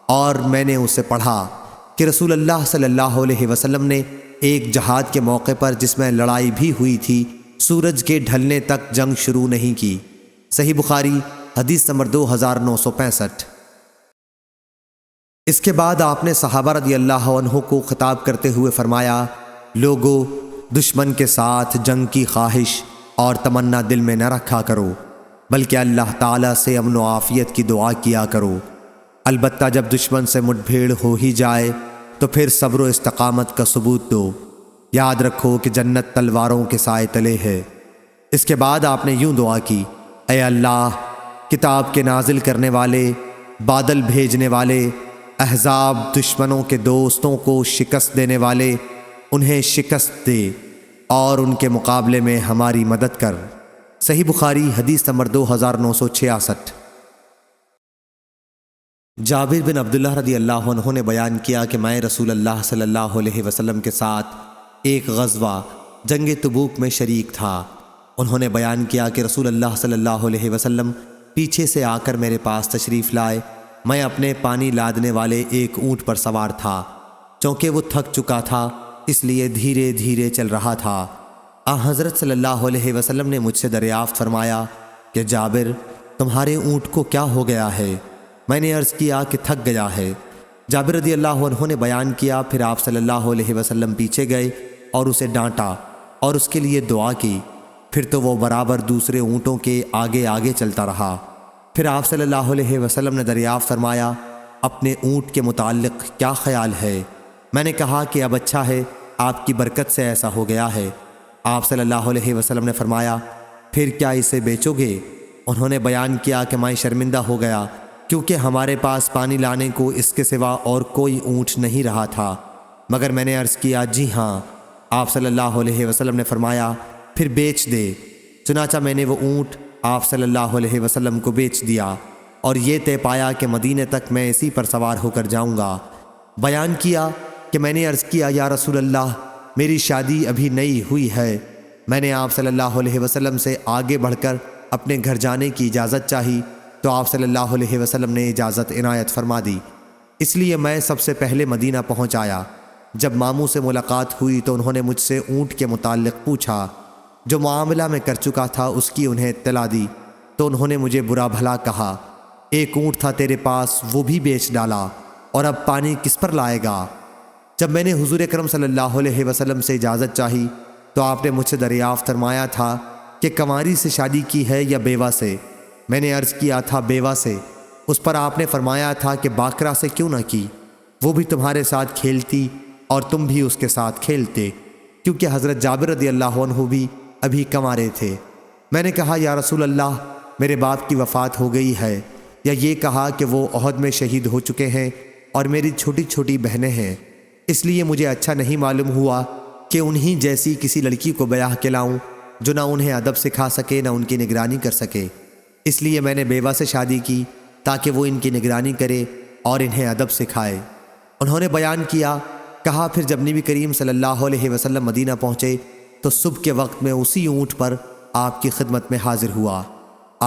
اور میں نے اسے پڑھا کہ رسول اللہ صلی اللہ علیہ وسلم نے ایک جہاد کے موقع پر جس میں لڑائی بھی ہوئی تھی سورج کے ڈھلنے تک جنگ شروع نہیں کی۔ صحیح بخاری حدیث نمبر 2965۔ اس کے بعد آپ نے صحابہ رضی اللہ عنہ کو خطاب کرتے ہوئے فرمایا، لوگو، دشمن کے ساتھ جنگ کی خواہش اور تمنا دل میں نہ رکھا کرو، بلکہ اللہ تعالیٰ سے امن و عافیت کی دعا کیا کرو۔ البتہ جب دشمن سے مٹ بھیڑ ہو ہی جائے تو پھر صبر و استقامت کا ثبوت دو۔ یاد رکھو کہ جنت تلواروں کے سائے تلے ہے۔ اس کے بعد آپ نے یوں دعا کی، اے اللہ، کتاب کے نازل کرنے والے، بادل بھیجنے والے، احزاب دشمنوں کے دوستوں کو شکست دینے والے، انہیں شکست دے اور ان کے مقابلے میں ہماری مدد کر۔ صحیح بخاری حدیث نمبر 2966۔ جابر بن عبداللہ رضی اللہ عنہ نے بیان کیا کہ میں رسول اللہ صلی اللہ علیہ وسلم کے ساتھ ایک غزوہ جنگ تبوک میں شریک تھا۔ انہوں نے بیان کیا کہ رسول اللہ صلی اللہ علیہ وسلم پیچھے سے آ کر میرے پاس تشریف لائے۔ میں اپنے پانی لادنے والے ایک اونٹ پر سوار تھا، چونکہ وہ تھک چکا تھا اس لیے دھیرے دھیرے چل رہا تھا۔ حضرت صلی اللہ علیہ وسلم نے مجھ سے دریافت فرمایا کہ جابر، تمہارے اونٹ کو کیا ہو گیا ہے؟ میں نے عرض کیا کہ تھک گیا ہے۔ جابر رضی اللہ عنہ نے بیان کیا، پھر آپ صلی اللہ علیہ وسلم پیچھے گئے اور اسے ڈانٹا اور اس کے لیے دعا کی، پھر تو وہ برابر دوسرے اونٹوں کے آگے آگے چلتا رہا۔ پھر آپ صلی اللہ علیہ وسلم نے دریافت فرمایا، اپنے اونٹ کے متعلق کیا خیال ہے؟ میں نے کہا کہ اب اچھا ہے، آپ کی برکت سے ایسا ہو گیا ہے۔ آپ صلی اللہ علیہ وسلم نے فرمایا، پھر کیا اسے بیچو گے؟ انہوں نے بیان کیا کہ میں شرمندہ ہو گیا کیونکہ ہمارے پاس پانی لانے کو اس کے سوا اور کوئی اونٹ نہیں رہا تھا، مگر میں نے عرض کیا جی ہاں۔ آپ صلی اللہ علیہ وسلم نے فرمایا، پھر بیچ دے۔ چنانچہ میں نے وہ اونٹ آپ صلی اللہ علیہ وسلم کو بیچ دیا اور یہ طے پایا کہ مدینے تک میں اسی پر سوار ہو کر جاؤں گا۔ بیان کیا کہ میں نے عرض کیا، یا رسول اللہ، میری شادی ابھی نئی ہوئی ہے۔ میں نے آپ صلی اللہ علیہ وسلم سے آگے بڑھ کر اپنے گھر جانے کی اجازت چاہی تو آپ صلی اللہ علیہ وسلم نے اجازت عنایت فرما دی۔ اس لیے میں سب سے پہلے مدینہ پہنچ آیا۔ جب ماموں سے ملاقات ہوئی تو انہوں نے مجھ سے اونٹ کے متعلق پوچھا۔ جو معاملہ میں کر چکا تھا اس کی انہیں اطلاع دی تو انہوں نے مجھے برا بھلا کہا، ایک اونٹ تھا تیرے پاس، وہ بھی بیچ ڈالا، اور اب پانی کس پر لائے گا؟ جب میں نے حضور اکرم صلی اللہ علیہ وسلم سے اجازت چاہی تو آپ نے مجھ سے دریافت فرمایا تھا کہ کنواری سے شادی کی ہے یا بیوہ سے؟ میں نے عرض کیا تھا بیوہ سے۔ اس پر آپ نے فرمایا تھا کہ باقرہ سے کیوں نہ کی؟ وہ بھی تمہارے ساتھ کھیلتی اور تم بھی اس کے ساتھ کھیلتے، کیونکہ حضرت جابر رضی اللہ عنہ بھی ابھی کنوارے تھے۔ میں نے کہا، یا رسول اللہ، میرے باپ کی وفات ہو گئی ہے، یا یہ کہا کہ وہ احد میں شہید ہو چکے ہیں اور میری چھوٹی چھوٹی بہنیں ہیں، اس لیے مجھے اچھا نہیں معلوم ہوا کہ انہی جیسی کسی لڑکی کو بیاہ کے لاؤں جو نہ انہیں ادب سکھا سکے نہ ان کی نگرانی کر سکے۔ اس لیے میں نے بیوہ سے شادی کی تاکہ وہ ان کی نگرانی کرے اور انہیں ادب سکھائے۔ انہوں نے بیان کیا، کہا پھر جب نبی کریم صلی اللہ علیہ وسلم مدینہ پہنچے تو صبح کے وقت میں اسی اونٹ پر آپ کی خدمت میں حاضر ہوا۔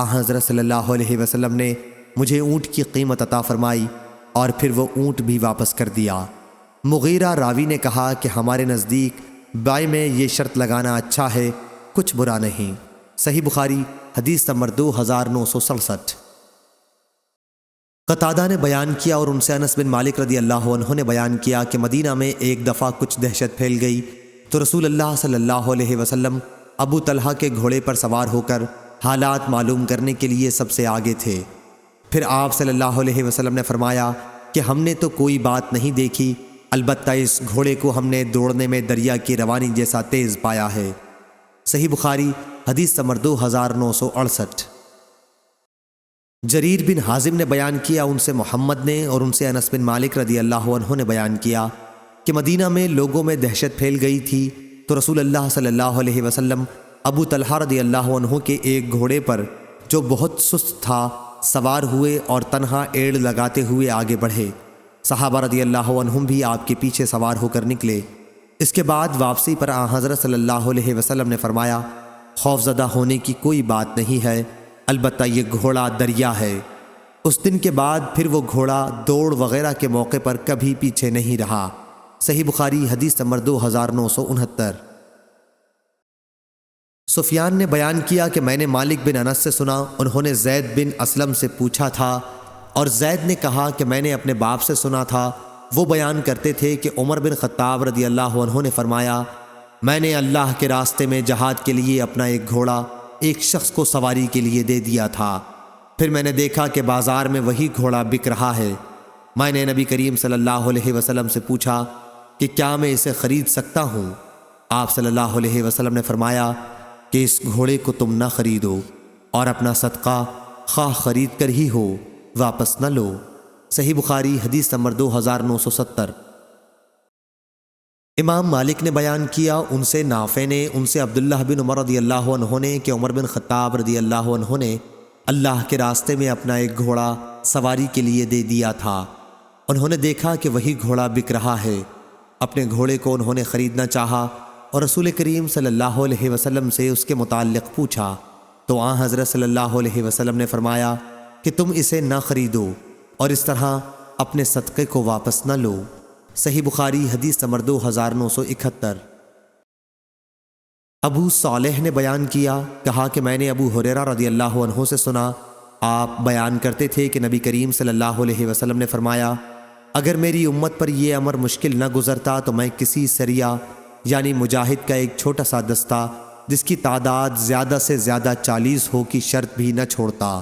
حضرت صلی اللہ علیہ وسلم نے مجھے اونٹ کی قیمت عطا فرمائی اور پھر وہ اونٹ بھی واپس کر دیا۔ مغیرہ راوی نے کہا کہ ہمارے نزدیک بائع میں یہ شرط لگانا اچھا ہے، کچھ برا نہیں۔ صحیح بخاری حدیث نمبر 2967۔ قتادہ نے بیان کیا اور ان سے انس بن مالک رضی اللہ عنہ نے بیان کیا کہ مدینہ میں ایک دفعہ کچھ دہشت پھیل گئی تو رسول اللہ صلی اللہ علیہ وسلم ابو طلحہ کے گھوڑے پر سوار ہو کر حالات معلوم کرنے کے لیے سب سے آگے تھے۔ پھر آپ صلی اللہ علیہ وسلم نے فرمایا کہ ہم نے تو کوئی بات نہیں دیکھی، البتہ اس گھوڑے کو ہم نے دوڑنے میں دریا کی روانی جیسا تیز پایا ہے۔ صحیح بخاری حدیث نمبر 2968۔ جریر بن حازم نے بیان کیا، ان سے محمد نے اور ان سے انس بن مالک رضی اللہ عنہ نے بیان کیا کہ مدینہ میں لوگوں میں دہشت پھیل گئی تھی، تو رسول اللہ صلی اللہ علیہ وسلم ابو طلحہ رضی اللہ عنہ کے ایک گھوڑے پر جو بہت سست تھا سوار ہوئے اور تنہا ایڑ لگاتے ہوئے آگے بڑھے۔ صحابہ رضی اللہ عنہم بھی آپ کے پیچھے سوار ہو کر نکلے۔ اس کے بعد واپسی پر حضرت صلی اللہ علیہ وسلم نے فرمایا، خوفزدہ ہونے کی کوئی بات نہیں ہے، البتہ یہ گھوڑا دریا ہے۔ اس دن کے بعد پھر وہ گھوڑا دوڑ وغیرہ کے موقع پر کبھی پیچھے نہیں رہا۔ صحیح بخاری حدیث نمبر 2969۔ سفیان نے بیان کیا کہ میں نے مالک بن انس سے سنا، انہوں نے زید بن اسلم سے پوچھا تھا، اور زید نے کہا کہ میں نے اپنے باپ سے سنا تھا، وہ بیان کرتے تھے کہ عمر بن خطاب رضی اللہ عنہ نے فرمایا، میں نے اللہ کے راستے میں جہاد کے لیے اپنا ایک گھوڑا ایک شخص کو سواری کے لیے دے دیا تھا، پھر میں نے دیکھا کہ بازار میں وہی گھوڑا بک رہا ہے۔ میں نے نبی کریم صلی اللہ علیہ وسلم سے پوچھا کہ کیا میں اسے خرید سکتا ہوں؟ آپ صلی اللہ علیہ وسلم نے فرمایا کہ اس گھوڑے کو تم نہ خریدو، اور اپنا صدقہ خواہ خرید کر ہی ہو واپس نہ لو۔ صحیح بخاری حدیث نمبر 2970۔ امام مالک نے بیان کیا، ان سے نافع نے، ان سے عبداللہ بن عمر رضی اللہ عنہ نے کہ عمر بن خطاب رضی اللہ عنہ نے اللہ کے راستے میں اپنا ایک گھوڑا سواری کے لیے دے دیا تھا، انہوں نے دیکھا کہ وہی گھوڑا بک رہا ہے۔ اپنے گھوڑے کو انہوں نے خریدنا چاہا اور رسول کریم صلی اللہ علیہ وسلم سے اس کے متعلق پوچھا، تو حضرت صلی اللہ علیہ وسلم نے فرمایا کہ تم اسے نہ خریدو اور اس طرح اپنے صدقے کو واپس نہ لو۔ صحیح بخاری حدیث نمبر 2971۔ ابو صالح نے بیان کیا، کہا کہ میں نے ابو ہریرہ رضی اللہ عنہ سے سنا، آپ بیان کرتے تھے کہ نبی کریم صلی اللہ علیہ وسلم نے فرمایا، اگر میری امت پر یہ امر مشکل نہ گزرتا تو میں کسی سریہ یعنی مجاہد کا ایک چھوٹا سا دستہ جس کی تعداد زیادہ سے زیادہ 40 ہو کی شرط بھی نہ چھوڑتا،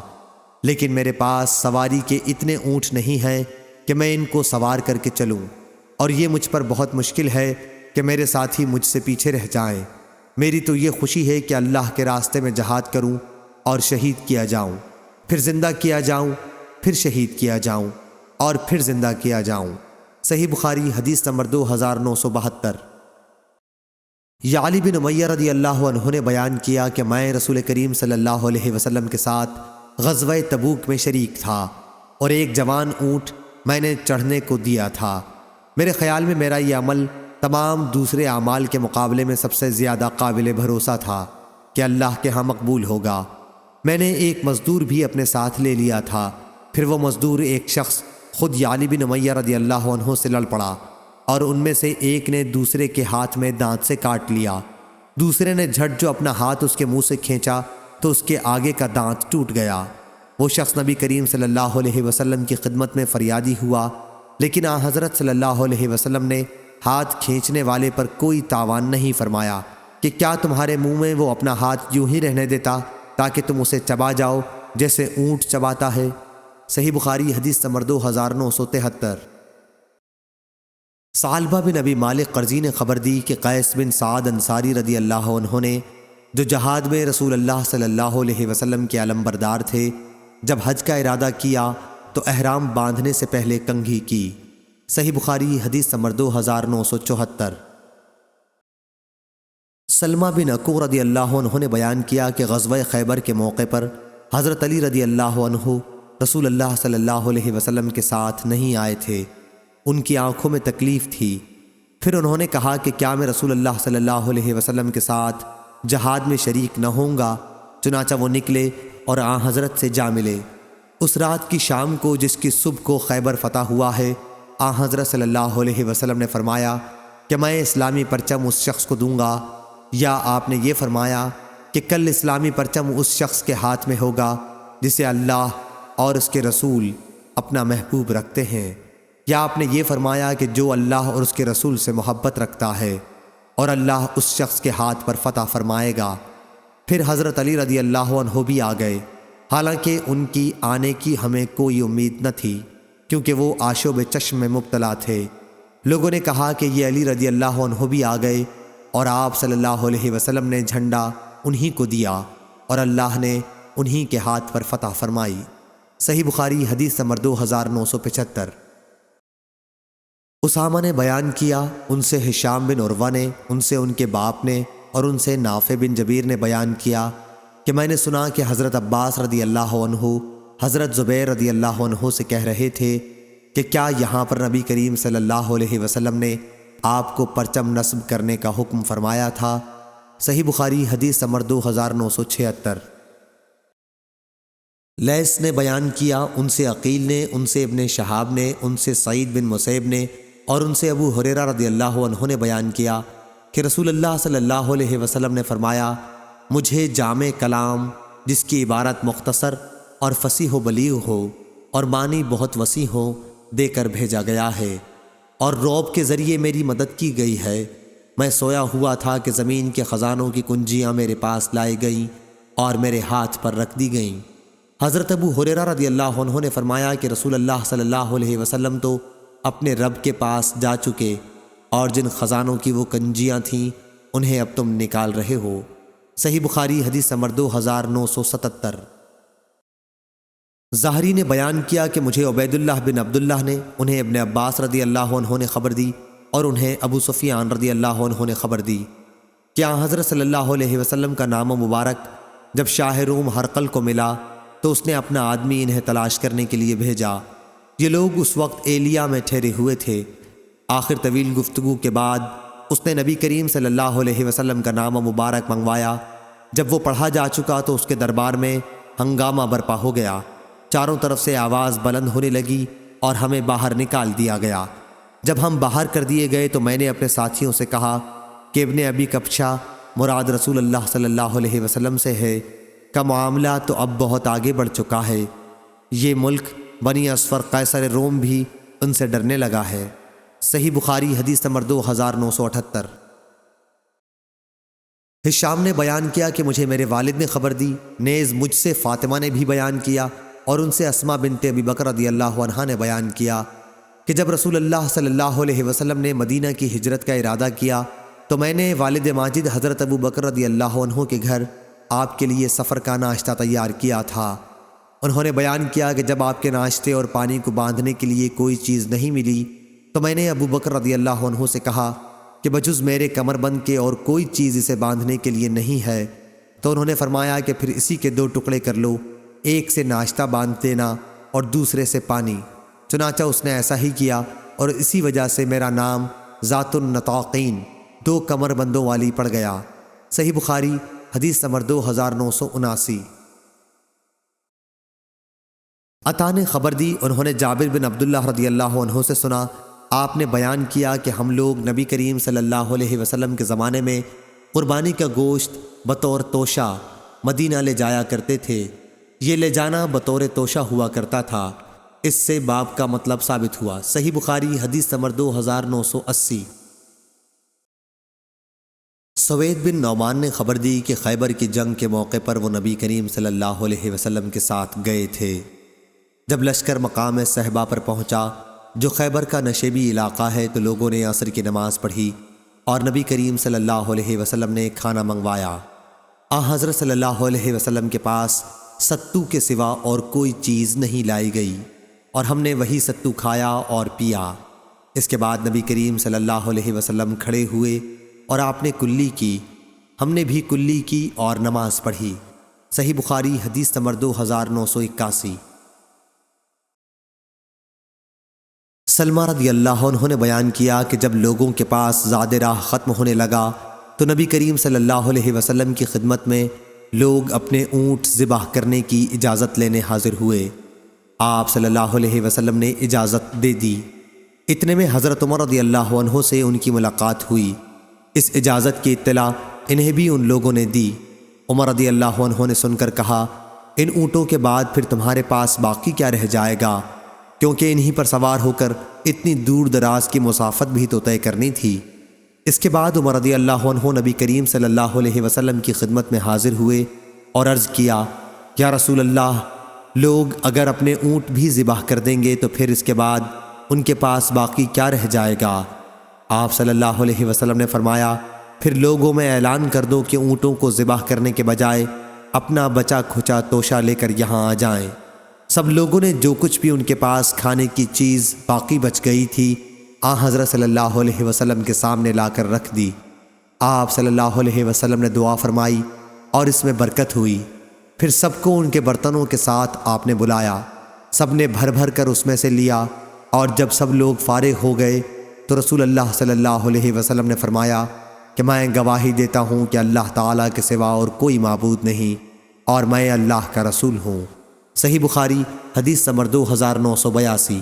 لیکن میرے پاس سواری کے اتنے اونٹ نہیں ہیں کہ میں ان کو سوار کر کے چلوں، اور یہ مجھ پر بہت مشکل ہے کہ میرے ساتھی مجھ سے پیچھے رہ جائیں۔ میری تو یہ خوشی ہے کہ اللہ کے راستے میں جہاد کروں اور شہید کیا جاؤں، پھر زندہ کیا جاؤں، پھر شہید کیا جاؤں، اور پھر زندہ کیا جاؤں۔ صحیح بخاری حدیث نمبر 2972۔ یعلی بن امیہ رضی اللہ عنہ نے بیان کیا کہ میں رسول کریم صلی اللہ علیہ وسلم کے ساتھ غزوہ تبوک میں شریک تھا، اور ایک جوان اونٹ میں نے چڑھنے کو دیا تھا۔ میرے خیال میں میرا یہ عمل تمام دوسرے اعمال کے مقابلے میں سب سے زیادہ قابل بھروسہ تھا کہ اللہ کے ہاں مقبول ہوگا۔ میں نے ایک مزدور بھی اپنے ساتھ لے لیا تھا، پھر وہ مزدور ایک شخص خود یعلی بن امیہ رضی اللہ عنہ سے لڑ پڑا، اور ان میں سے ایک نے دوسرے کے ہاتھ میں دانت سے کاٹ لیا۔ دوسرے نے جھٹ جو اپنا ہاتھ اس کے منہ سے کھینچا تو اس کے آگے کا دانت ٹوٹ گیا۔ وہ شخص نبی کریم صلی اللہ علیہ وسلم کی خدمت میں فریادی ہوا، لیکن حضرت صلی اللہ علیہ وسلم نے ہاتھ کھینچنے والے پر کوئی تاوان نہیں فرمایا کہ کیا تمہارے منہ میں وہ اپنا ہاتھ یوں ہی رہنے دیتا تاکہ تم اسے چبا جاؤ جیسے اونٹ چباتا ہے۔ صحیح بخاری حدیث نمبر 2973۔ ثعلبہ بن ابی مالک قرظی نے خبر دی کہ قیس بن سعد انصاری رضی اللہ عنہ نے، جو جہاد میں رسول اللہ صلی اللہ علیہ وسلم کے علمبردار تھے، جب حج کا ارادہ کیا تو احرام باندھنے سے پہلے کنگھی کی۔ صحیح بخاری حدیث نمبر 2974۔ سلمہ بن اکوع رضی اللہ عنہ نے بیان کیا کہ غزوہ خیبر کے موقع پر حضرت علی رضی اللہ عنہ رسول اللہ صلی اللہ علیہ وسلم کے ساتھ نہیں آئے تھے، ان کی آنکھوں میں تکلیف تھی۔ پھر انہوں نے کہا کہ کیا میں رسول اللہ صلی اللہ علیہ وسلم کے ساتھ جہاد میں شریک نہ ہوں گا؟ چنانچہ وہ نکلے اور حضرت سے جا ملے۔ اس رات کی شام کو جس کی صبح کو خیبر فتح ہوا ہے، حضرت صلی اللہ علیہ وسلم نے فرمایا کہ میں اسلامی پرچم اس شخص کو دوں گا، یا آپ نے یہ فرمایا کہ کل اسلامی پرچم اس شخص کے ہاتھ میں ہوگا جسے اللہ اور اس کے رسول اپنا محبوب رکھتے ہیں، یا آپ نے یہ فرمایا کہ جو اللہ اور اس کے رسول سے محبت رکھتا ہے اور اللہ اس شخص کے ہاتھ پر فتح فرمائے گا۔ پھر حضرت علی رضی اللہ عنہ بھی آ گئے، حالانکہ ان کی آنے کی ہمیں کوئی امید نہ تھی، کیونکہ وہ آشوب چشم میں مبتلا تھے۔ لوگوں نے کہا کہ یہ علی رضی اللہ عنہ بھی آ گئے، اور آپ صلی اللہ علیہ وسلم نے جھنڈا انہی کو دیا اور اللہ نے انہی کے ہاتھ پر فتح فرمائی۔ صحیح بخاری حدیث نمبر 2975۔ اسامہ نے بیان کیا، ان سے ہشام بن عروہ نے، ان سے ان کے باپ نے، اور ان سے نافع بن جبیر نے بیان کیا کہ میں نے سنا کہ حضرت عباس رضی اللہ عنہ حضرت زبیر رضی اللہ عنہ سے کہہ رہے تھے کہ کیا یہاں پر نبی کریم صلی اللہ علیہ وسلم نے آپ کو پرچم نصب کرنے کا حکم فرمایا تھا؟ صحیح بخاری حدیث نمبر 2976۔ لیث نے بیان کیا، ان سے عقیل نے، ان سے ابن شہاب نے، ان سے سعید بن مسیب نے، اور ان سے ابو ہریرہ رضی اللہ عنہ نے بیان کیا کہ رسول اللہ صلی اللہ علیہ وسلم نے فرمایا، مجھے جامع کلام جس کی عبارت مختصر اور فصیح و بلیغ ہو اور معنی بہت وسیع ہو دے کر بھیجا گیا ہے، اور رعب کے ذریعے میری مدد کی گئی ہے۔ میں سویا ہوا تھا کہ زمین کے خزانوں کی کنجیاں میرے پاس لائی گئیں اور میرے ہاتھ پر رکھ دی گئیں۔ حضرت ابو ہریرہ رضی اللہ عنہ نے فرمایا کہ رسول اللہ صلی اللہ علیہ وسلم تو اپنے رب کے پاس جا چکے، اور جن خزانوں کی وہ کنجیاں تھیں انہیں اب تم نکال رہے ہو۔ صحیح بخاری حدیث نمبر 2977۔ ظاہری نے بیان کیا کہ مجھے عبید اللہ بن عبداللہ نے، انہیں ابن عباس رضی اللہ عنہ نے خبر دی، اور انہیں ابو سفیان رضی اللہ عنہ نے خبر دی کہ حضرت صلی اللہ علیہ وسلم کا نام مبارک جب شاہ روم ہرقل کو ملا تو اس نے اپنا آدمی انہیں تلاش کرنے کے لیے بھیجا۔ یہ لوگ اس وقت ایلیا میں ٹھہرے ہوئے تھے۔ آخر طویل گفتگو کے بعد اس نے نبی کریم صلی اللہ علیہ وسلم کا نام مبارک منگوایا۔ جب وہ پڑھا جا چکا تو اس کے دربار میں ہنگامہ برپا ہو گیا، چاروں طرف سے آواز بلند ہونے لگی اور ہمیں باہر نکال دیا گیا۔ جب ہم باہر کر دیے گئے تو میں نے اپنے ساتھیوں سے کہا کہ ابن ابی کبشہ مراد رسول اللہ صلی اللہ علیہ وسلم سے ہے، کا معاملہ تو اب بہت آگے بڑھ چکا ہے، یہ ملک بنی اصفر قیصر روم بھی ان سے ڈرنے لگا ہے۔ صحیح بخاری حدیث نمبر 2978۔ ہشام نے بیان کیا کہ مجھے میرے والد نے خبر دی، نیز مجھ سے فاطمہ نے بھی بیان کیا، اور ان سے اسماء بنت ابی بکر رضی اللہ عنہا نے بیان کیا کہ جب رسول اللہ صلی اللہ علیہ وسلم نے مدینہ کی ہجرت کا ارادہ کیا تو میں نے والد ماجد حضرت ابو بکر رضی اللہ عنہ کے گھر آپ کے لیے سفر کا ناشتہ تیار کیا تھا۔ انہوں نے بیان کیا کہ جب آپ کے ناشتے اور پانی کو باندھنے کے لیے کوئی چیز نہیں ملی تو میں نے ابو بکر رضی اللہ عنہ سے کہا کہ بجز میرے کمر بند کے اور کوئی چیز اسے باندھنے کے لیے نہیں ہے، تو انہوں نے فرمایا کہ پھر اسی کے 2 ٹکڑے کر لو، ایک سے ناشتہ باندھ دینا اور دوسرے سے پانی۔ چنانچہ اس نے ایسا ہی کیا، اور اسی وجہ سے میرا نام ذات النطاقین 2 کمر بندوں والی پڑ گیا۔ صحیح بخاری حدیث نمبر 2979۔ عطا نے خبر دی، انہوں نے جابر بن عبداللہ رضی اللہ عنہ سے سنا، آپ نے بیان کیا کہ ہم لوگ نبی کریم صلی اللہ علیہ وسلم کے زمانے میں قربانی کا گوشت بطور توشہ مدینہ لے جایا کرتے تھے۔ یہ لے جانا بطور توشہ ہوا کرتا تھا، اس سے باب کا مطلب ثابت ہوا۔ صحیح بخاری حدیث نمبر 2980۔ سوید بن نعمان نے خبر دی کہ خیبر کی جنگ کے موقع پر وہ نبی کریم صلی اللہ علیہ وسلم کے ساتھ گئے تھے۔ جب لشکر مقام صحبہ پر پہنچا جو خیبر کا نشیبی علاقہ ہے تو لوگوں نے عصر کی نماز پڑھی اور نبی کریم صلی اللہ علیہ وسلم نے کھانا منگوایا۔ حضرت صلی اللہ علیہ وسلم کے پاس ستو کے سوا اور کوئی چیز نہیں لائی گئی، اور ہم نے وہی ستو کھایا اور پیا۔ اس کے بعد نبی کریم صلی اللہ علیہ وسلم کھڑے ہوئے اور آپ نے کلی کی، ہم نے بھی کلی کی اور نماز پڑھی۔ صحیح بخاری حدیث نمبر 2981۔ سلمہ رضی اللہ عنہ نے بیان کیا کہ جب لوگوں کے پاس زاد راہ ختم ہونے لگا تو نبی کریم صلی اللہ علیہ وسلم کی خدمت میں لوگ اپنے اونٹ ذبح کرنے کی اجازت لینے حاضر ہوئے۔ آپ صلی اللہ علیہ وسلم نے اجازت دے دی۔ اتنے میں حضرت عمر رضی اللہ عنہ سے ان کی ملاقات ہوئی۔ اس اجازت کی اطلاع انہیں بھی ان لوگوں نے دی۔ عمر رضی اللہ عنہ نے سن کر کہا، ان اونٹوں کے بعد پھر تمہارے پاس باقی کیا رہ جائے گا، کیونکہ انہی پر سوار ہو کر اتنی دور دراز کی مسافت بھی تو طے کرنی تھی۔ اس کے بعد عمر رضی اللہ عنہ نبی کریم صلی اللہ علیہ وسلم کی خدمت میں حاضر ہوئے اور عرض کیا، یا رسول اللہ، لوگ اگر اپنے اونٹ بھی ذبح کر دیں گے تو پھر اس کے بعد ان کے پاس باقی کیا رہ جائے گا؟ آپ صلی اللہ علیہ وسلم نے فرمایا، پھر لوگوں میں اعلان کر دو کہ اونٹوں کو ذبح کرنے کے بجائے اپنا بچا کھچا توشہ لے کر یہاں آ جائیں۔ سب لوگوں نے جو کچھ بھی ان کے پاس کھانے کی چیز باقی بچ گئی تھی حضرت صلی اللہ علیہ وسلم کے سامنے لا کر رکھ دی۔ آپ صلی اللہ علیہ وسلم نے دعا فرمائی اور اس میں برکت ہوئی۔ پھر سب کو ان کے برتنوں کے ساتھ آپ نے بلایا، سب نے بھر بھر کر اس میں سے لیا، اور جب سب لوگ فارغ ہو گئے تو رسول اللہ صلی اللہ علیہ وسلم نے فرمایا کہ میں گواہی دیتا ہوں کہ اللہ تعالیٰ کے سوا اور کوئی معبود نہیں، اور میں اللہ کا رسول ہوں۔ صحیح بخاری حدیث نمبر 2982۔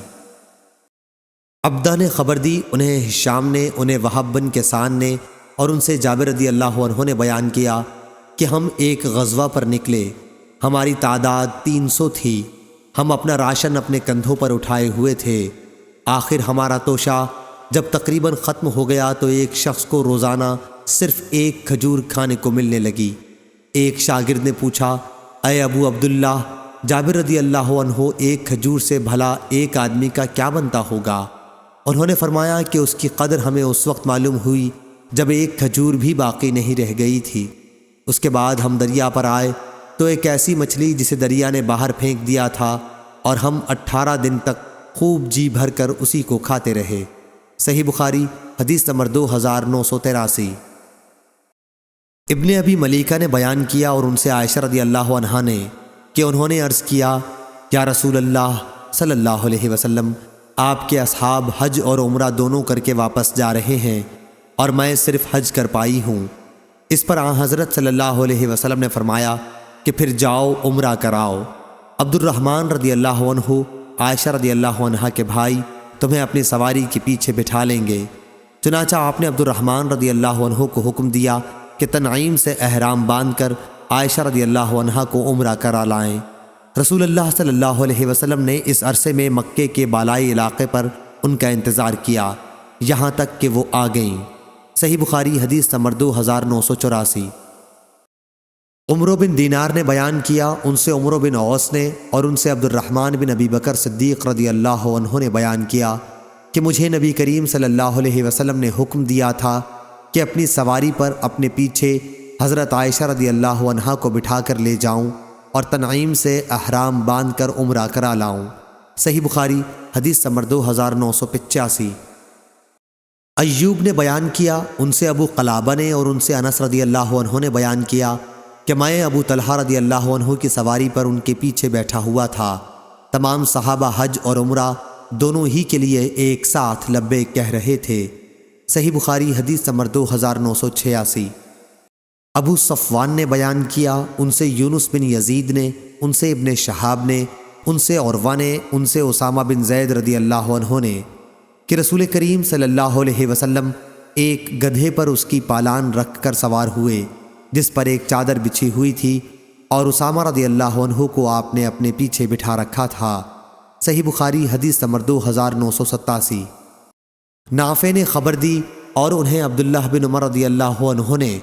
عبدہ نے خبر دی، انہیں ہشام نے، انہیں وہب بن کیسان نے، اور ان سے جابر رضی اللہ عنہ نے بیان کیا کہ ہم ایک غزوہ پر نکلے، ہماری تعداد 300 تھی، ہم اپنا راشن اپنے کندھوں پر اٹھائے ہوئے تھے۔ آخر ہمارا توشہ جب تقریباً ختم ہو گیا تو ایک شخص کو روزانہ صرف ایک کھجور کھانے کو ملنے لگی۔ ایک شاگرد نے پوچھا، اے ابو عبداللہ، جابر رضی اللہ عنہ ایک کھجور سے بھلا ایک آدمی کا کیا بنتا ہوگا؟ انہوں نے فرمایا کہ اس کی قدر ہمیں اس وقت معلوم ہوئی جب ایک کھجور بھی باقی نہیں رہ گئی تھی۔ اس کے بعد ہم دریا پر آئے تو ایک ایسی مچھلی جسے دریا نے باہر پھینک دیا تھا، اور ہم 18 دن تک خوب جی بھر کر اسی کو کھاتے رہے۔ صحیح بخاری حدیث نمبر 2983۔ ابن ابی ملیکہ نے بیان کیا اور ان سے عائشہ رضی اللہ عنہا نے کہ انہوں نے عرض کیا، یا رسول اللہ صلی اللہ علیہ وسلم، آپ کے اصحاب حج اور عمرہ دونوں کر کے واپس جا رہے ہیں اور میں صرف حج کر پائی ہوں۔ اس پر حضرت صلی اللہ علیہ وسلم نے فرمایا کہ پھر جاؤ عمرہ کراؤ۔ عبد الرحمن رضی اللہ عنہ، عائشہ رضی اللہ عنہا کے بھائی، تمہیں اپنی سواری کے پیچھے بٹھا لیں گے۔ چنانچہ آپ نے عبد الرحمن رضی اللہ عنہ کو حکم دیا کہ تنعیم سے احرام باندھ کر عائشہ رضی اللہ عنہا کو عمرہ کرا لائیں۔ رسول اللہ صلی اللہ علیہ وسلم نے اس عرصے میں مکے کے بالائی علاقے پر ان کا انتظار کیا یہاں تک کہ وہ آ گئیں۔ صحیح بخاری حدیث نمبر 2984۔ عمرو بن دینار نے بیان کیا، ان سے عمرو بن اوس نے، اور ان سے عبد الرحمن بن ابی بکر صدیق رضی اللہ عنہ نے بیان کیا کہ مجھے نبی کریم صلی اللہ علیہ وسلم نے حکم دیا تھا کہ اپنی سواری پر اپنے پیچھے حضرت عائشہ رضی اللہ عنہا کو بٹھا کر لے جاؤں اور تنعیم سے احرام باندھ کر عمرہ کرا لاؤں۔ صحیح بخاری حدیث نمبر 2985۔ ایوب نے بیان کیا، ان سے ابو قلابہ نے، اور ان سے انس رضی اللہ عنہ نے بیان کیا کہ میں ابو طلحہ رضی اللہ عنہ کی سواری پر ان کے پیچھے بیٹھا ہوا تھا۔ تمام صحابہ حج اور عمرہ دونوں ہی کے لیے ایک ساتھ لبیک کہہ رہے تھے۔ صحیح بخاری حدیث نمبر 2986۔ ابو صفوان نے بیان کیا، ان سے یونس بن یزید نے، ان سے ابن شہاب نے، ان سے عروہ نے، ان سے اسامہ بن زید رضی اللہ عنہ نے کہ رسول کریم صلی اللہ علیہ وسلم ایک گدھے پر اس کی پالان رکھ کر سوار ہوئے جس پر ایک چادر بچھی ہوئی تھی، اور اسامہ رضی اللہ عنہ کو آپ نے اپنے پیچھے بٹھا رکھا تھا۔ صحیح بخاری حدیث نمبر 2987۔ نافع نے خبر دی اور انہیں عبداللہ بن عمر رضی اللہ عنہ نے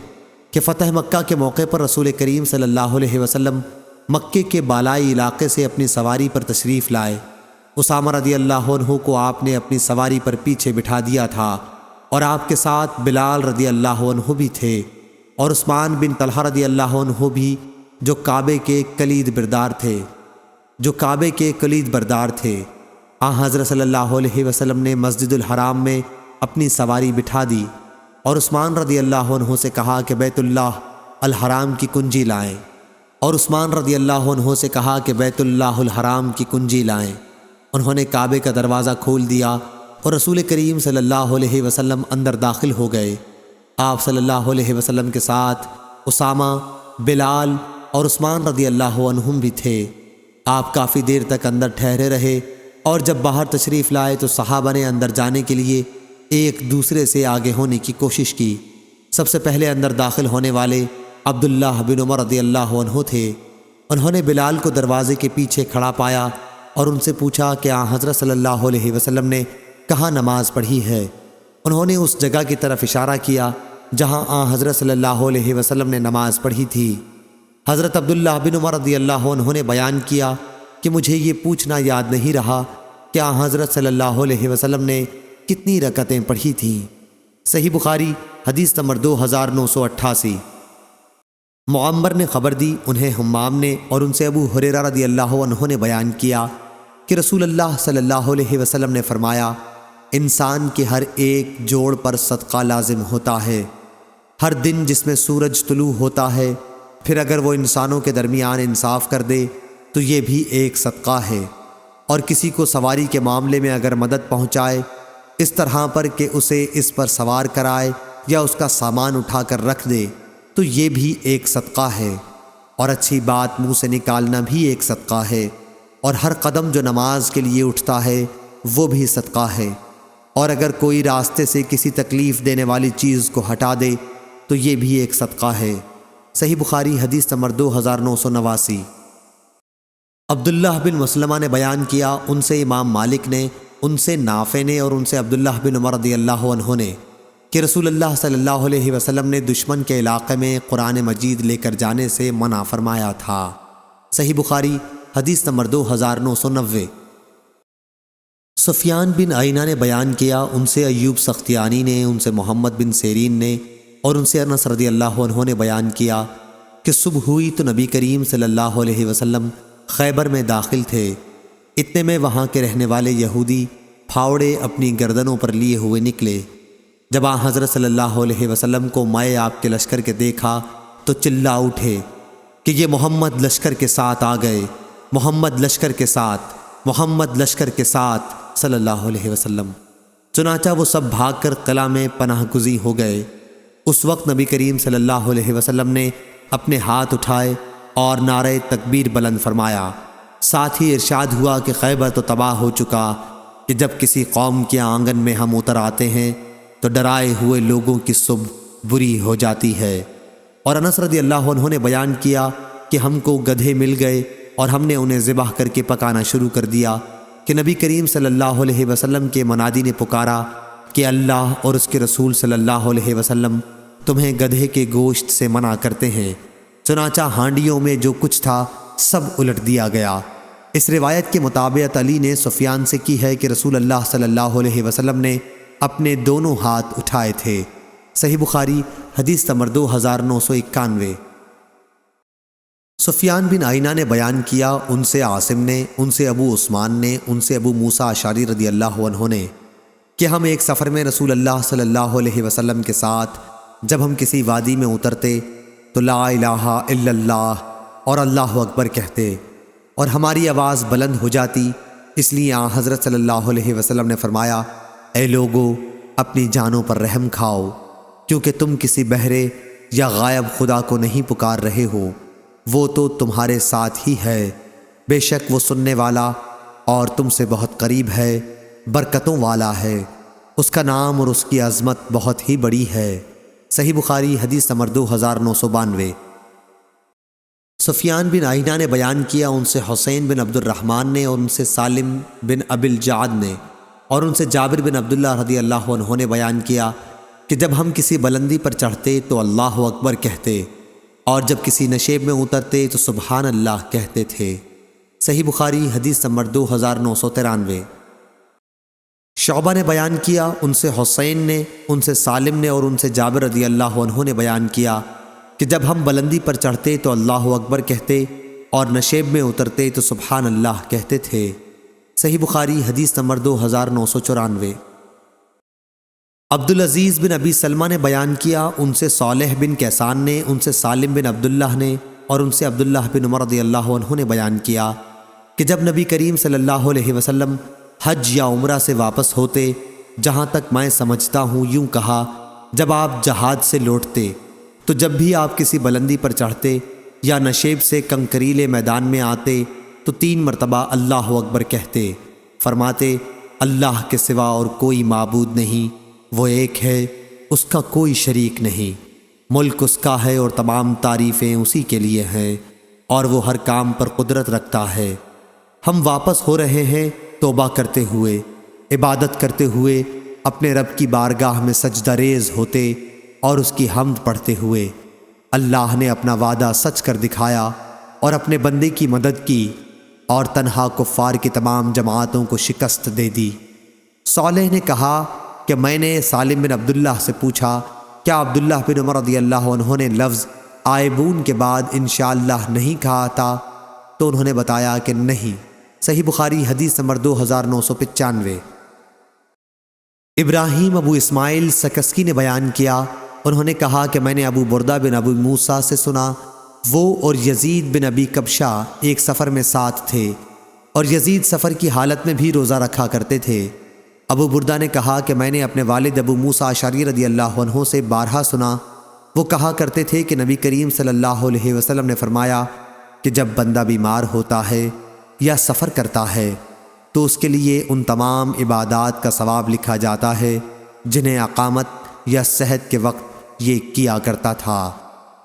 کہ فتح مکہ کے موقع پر رسول کریم صلی اللہ علیہ وسلم مکے کے بالائی علاقے سے اپنی سواری پر تشریف لائے۔ اسامہ رضی اللہ عنہ کو آپ نے اپنی سواری پر پیچھے بٹھا دیا تھا، اور آپ کے ساتھ بلال رضی اللہ عنہ بھی تھے، اور عثمان بن طلحہ رضی اللہ عنہ بھی، جو کعبے کے کلید بردار تھے۔ حضرت صلی اللہ علیہ وسلم نے مسجد الحرام میں اپنی سواری بٹھا دی اور عثمان رضی اللہ عنہ سے کہا کہ بیت اللہ الحرام کی کنجی لائیں، اور عثمان رضی اللہ عنہ سے کہا کہ بیت اللہ الحرام کی کنجی لائیں۔ انہوں نے کعبے کا دروازہ کھول دیا اور رسول کریم صلی اللہ علیہ وسلم اندر داخل ہو گئے۔ آپ صلی اللہ علیہ وسلم کے ساتھ اسامہ، بلال اور عثمان رضی اللہ عنہم بھی تھے۔ آپ کافی دیر تک اندر ٹھہرے رہے، اور جب باہر تشریف لائے تو صحابہ نے اندر جانے کے لیے ایک دوسرے سے آگے ہونے کی کوشش کی۔ سب سے پہلے اندر داخل ہونے والے عبداللہ بن عمر رضی اللہ عنہ تھے۔ انہوں نے بلال کو دروازے کے پیچھے کھڑا پایا اور ان سے پوچھا کہ حضرت صلی اللہ علیہ وسلم نے کہاں نماز پڑھی ہے؟ انہوں نے اس جگہ کی طرف اشارہ کیا جہاں حضرت صلی اللہ علیہ وسلم نے نماز پڑھی تھی۔ حضرت عبداللہ بن عمر رضی اللہ عنہ نے بیان کیا کہ مجھے یہ پوچھنا یاد نہیں رہا کہ حضرت صلی اللہ علیہ وسلم نے کتنی رکعتیں پڑھی تھیں۔ صحیح بخاری حدیث نمبر 2988۔ معمر نے خبر دی، انہیں حمام نے اور ان سے ابو ہریرہ رضی اللہ عنہ نے بیان کیا کہ رسول اللہ صلی اللہ علیہ وسلم نے فرمایا، انسان کے ہر ایک جوڑ پر صدقہ لازم ہوتا ہے ہر دن جس میں سورج طلوع ہوتا ہے، پھر اگر وہ انسانوں کے درمیان انصاف کر دے تو یہ بھی ایک صدقہ ہے، اور کسی کو سواری کے معاملے میں اگر مدد پہنچائے اس طرح پر کہ اسے اس پر سوار کرائے یا اس کا سامان اٹھا کر رکھ دے تو یہ بھی ایک صدقہ ہے، اور اچھی بات منہ سے نکالنا بھی ایک صدقہ ہے، اور ہر قدم جو نماز کے لیے اٹھتا ہے وہ بھی صدقہ ہے، اور اگر کوئی راستے سے کسی تکلیف دینے والی چیز کو ہٹا دے تو یہ بھی ایک صدقہ ہے۔ صحیح بخاری حدیث نمبر 2989۔ عبداللہ بن مسلمہ نے بیان کیا، ان سے امام مالک نے، ان سے نافع نے اور ان سے عبداللہ بن عمر رضی اللہ عنہ نے کہ رسول اللہ صلی اللہ علیہ وسلم نے دشمن کے علاقے میں قرآن مجید لے کر جانے سے منع فرمایا تھا۔ صحیح بخاری حدیث نمبر 2990۔ سفیان بن عینہ نے بیان کیا، ان سے ایوب سختیانی نے، ان سے محمد بن سیرین نے اور ان سے انس رضی اللہ عنہ نے بیان کیا کہ صبح ہوئی تو نبی کریم صلی اللہ علیہ وسلم خیبر میں داخل تھے، اتنے میں وہاں کے رہنے والے یہودی پھاوڑے اپنی گردنوں پر لیے ہوئے نکلے۔ جب حضرت صلی اللہ علیہ وسلم کو مائے آپ کے لشکر کے دیکھا تو چلا اٹھے کہ یہ محمد لشکر کے ساتھ آ گئے، محمد لشکر کے ساتھ، محمد لشکر کے ساتھ صلی اللہ علیہ وسلم۔ چنانچہ وہ سب بھاگ کر قلعہ میں پناہ گزین ہو گئے۔ اس وقت نبی کریم صلی اللہ علیہ وسلم نے اپنے ہاتھ اٹھائے اور نعرہ تکبیر بلند فرمایا، ساتھ ہی ارشاد ہوا کہ خیبر تو تباہ ہو چکا، کہ جب کسی قوم کے آنگن میں ہم اتر آتے ہیں تو ڈرائے ہوئے لوگوں کی صبح بری ہو جاتی ہے۔ اور انس رضی اللہ عنہ نے بیان کیا کہ ہم کو گدھے مل گئے اور ہم نے انہیں ذبح کر کے پکانا شروع کر دیا کہ نبی کریم صلی اللہ علیہ وسلم کے منادی نے پکارا کہ اللہ اور اس کے رسول صلی اللہ علیہ وسلم تمہیں گدھے کے گوشت سے منع کرتے ہیں۔ چنانچہ ہانڈیوں میں جو کچھ تھا سب الٹ دیا گیا۔ اس روایت کے مطابق علی نے سفیان سے کی ہے کہ رسول اللہ صلی اللہ علیہ وسلم نے اپنے دونوں ہاتھ اٹھائے تھے۔ صحیح بخاری حدیث نمبر 2991۔ سفیان بن عینہ نے بیان کیا، ان سے عاصم نے، ان سے ابو عثمان نے، ان سے ابو موسیٰ اشعری رضی اللہ عنہ نے کہ ہم ایک سفر میں رسول اللہ صلی اللہ علیہ وسلم کے ساتھ جب ہم کسی وادی میں اترتے تو لا الہ الا اللہ اور اللہ اکبر کہتے اور ہماری آواز بلند ہو جاتی، اس لیے حضرت صلی اللہ علیہ وسلم نے فرمایا، اے لوگو اپنی جانوں پر رحم کھاؤ، کیونکہ تم کسی بہرے یا غائب خدا کو نہیں پکار رہے ہو، وہ تو تمہارے ساتھ ہی ہے، بے شک وہ سننے والا اور تم سے بہت قریب ہے، برکتوں والا ہے، اس کا نام اور اس کی عظمت بہت ہی بڑی ہے۔ صحیح بخاری حدیث نمبر 2992۔ سفیان بن عینہ نے بیان کیا، ان سے حسین بن عبد الرحمن نے اور ان سے سالم بن ابی الجعد نے اور ان سے جابر بن عبداللہ رضی اللہ عنہ نے بیان کیا کہ جب ہم کسی بلندی پر چڑھتے تو اللہ اکبر کہتے اور جب کسی نشیب میں اترتے تو سبحان اللہ کہتے تھے۔ صحیح بخاری حدیث نمبر 2993۔ شعبہ نے بیان کیا، ان سے حسین نے، ان سے سالم نے اور ان سے جابر رضی اللہ عنہ نے بیان کیا کہ جب ہم بلندی پر چڑھتے تو اللہ اکبر کہتے اور نشیب میں اترتے تو سبحان اللہ کہتے تھے۔ صحیح بخاری حدیث نمبر 2994۔ عبدالعزیز بن ابی سلمہ نے بیان کیا، ان سے صالح بن کیسان نے، ان سے سالم بن عبداللہ نے اور ان سے عبداللہ بن عمر رضی اللہ عنہ نے بیان کیا کہ جب نبی کریم صلی اللہ علیہ وسلم حج یا عمرہ سے واپس ہوتے، جہاں تک میں سمجھتا ہوں یوں کہا، جب آپ جہاد سے لوٹتے تو جب بھی آپ کسی بلندی پر چڑھتے یا نشیب سے کنکریلے میدان میں آتے تو 3 مرتبہ اللہ اکبر کہتے، فرماتے اللہ کے سوا اور کوئی معبود نہیں، وہ ایک ہے، اس کا کوئی شریک نہیں، ملک اس کا ہے اور تمام تعریفیں اسی کے لیے ہیں، اور وہ ہر کام پر قدرت رکھتا ہے۔ ہم واپس ہو رہے ہیں توبہ کرتے ہوئے، عبادت کرتے ہوئے اپنے رب کی بارگاہ میں سجدہ ریز ہوتے اور اس کی حمد پڑھتے ہوئے۔ اللہ نے اپنا وعدہ سچ کر دکھایا اور اپنے بندے کی مدد کی اور تنہا کفار کی تمام جماعتوں کو شکست دے دی۔ صالح نے کہا کہ میں نے سالم بن عبداللہ سے پوچھا، کیا عبداللہ بن عمر رضی اللہ عنہ نے لفظ آئبون کے بعد انشاءاللہ نہیں کہا تھا؟ تو انہوں نے بتایا کہ نہیں۔ صحیح بخاری حدیث نمبر 2995۔ ابراہیم ابو اسماعیل سکسکی نے بیان کیا، انہوں نے کہا کہ میں نے ابو بردہ بن ابو موسیٰ سے سنا، وہ اور یزید بن ابی کبشہ ایک سفر میں ساتھ تھے اور یزید سفر کی حالت میں بھی روزہ رکھا کرتے تھے۔ ابو بردہ نے کہا کہ میں نے اپنے والد ابو موسیٰ اشعری رضی اللہ عنہ سے بارہا سنا، وہ کہا کرتے تھے کہ نبی کریم صلی اللہ علیہ وسلم نے فرمایا کہ جب بندہ بیمار ہوتا ہے یا سفر کرتا ہے تو اس کے لیے ان تمام عبادات کا ثواب لکھا جاتا ہے جنہیں اقامت یا صحت کے وقت یہ کیا کرتا تھا۔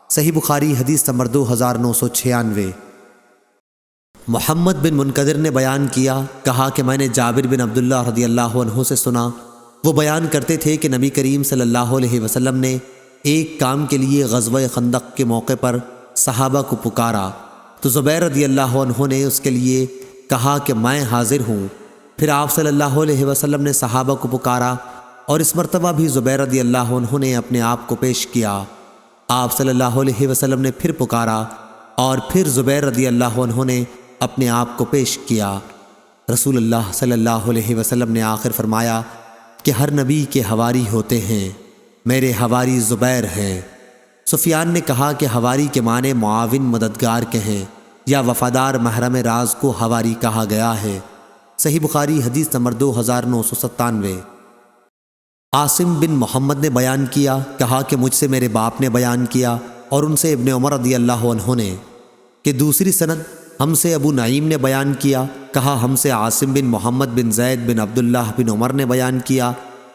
صحیح بخاری حدیث نمبر 2996۔ محمد بن منقدر نے بیان کیا، کہا کہ میں نے جابر بن عبداللہ رضی اللہ عنہ سے سنا، وہ بیان کرتے تھے کہ نبی کریم صلی اللہ علیہ وسلم نے ایک کام کے لیے غزوہ خندق کے موقع پر صحابہ کو پکارا تو زبیر رضی اللہ عنہ نے اس کے لیے کہا کہ میں حاضر ہوں۔ پھر آپ صلی اللہ علیہ وسلم نے صحابہ کو پکارا اور اس مرتبہ بھی زبیر رضی اللہ عنہ نے اپنے آپ کو پیش کیا۔ آپ صلی اللہ علیہ وسلم نے پھر پکارا اور پھر زبیر رضی اللہ عنہ نے اپنے آپ کو پیش کیا۔ رسول اللہ صلی اللہ علیہ وسلم نے آخر فرمایا کہ ہر نبی کے حواری ہوتے ہیں، میرے حواری زبیر ہیں۔ سفیان نے کہا کہ حواری کے معنی معاون مددگار کے ہیں یا وفادار محرم راز کو حواری کہا گیا ہے۔ صحیح بخاری حدیث نمبر 2997۔ عاصم بن محمد نے بیان کیا، کہا کہ مجھ سے میرے باپ نے بیان کیا اور ان سے ابن عمر رضی اللہ عنہ نے، کہ دوسری سند ہم سے ابو نعیم نے بیان کیا، کہا ہم سے عاصم بن محمد بن زید بن عبداللہ بن عمر نے بیان کیا،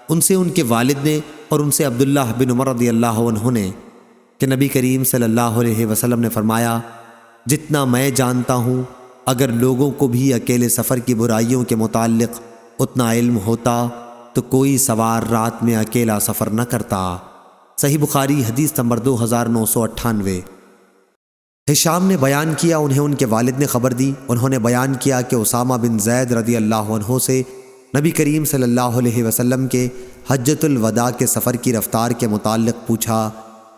ان سے ان کے والد نے اور ان سے عبداللہ بن عمر رضی اللہ عنہ نے، کہ نبی کریم صلی اللہ علیہ وسلم نے فرمایا، جتنا میں جانتا ہوں اگر لوگوں کو بھی اکیلے سفر کی برائیوں کے متعلق اتنا علم ہوتا تو کوئی سوار رات میں اکیلا سفر نہ کرتا۔ صحیح بخاری حدیث نمبر 2998۔ ہشام نے بیان کیا، انہیں ان کے والد نے خبر دی، انہوں نے بیان کیا کہ اسامہ بن زید رضی اللہ عنہ سے نبی کریم صلی اللہ علیہ وسلم کے حجۃ الوداع کے سفر کی رفتار کے متعلق پوچھا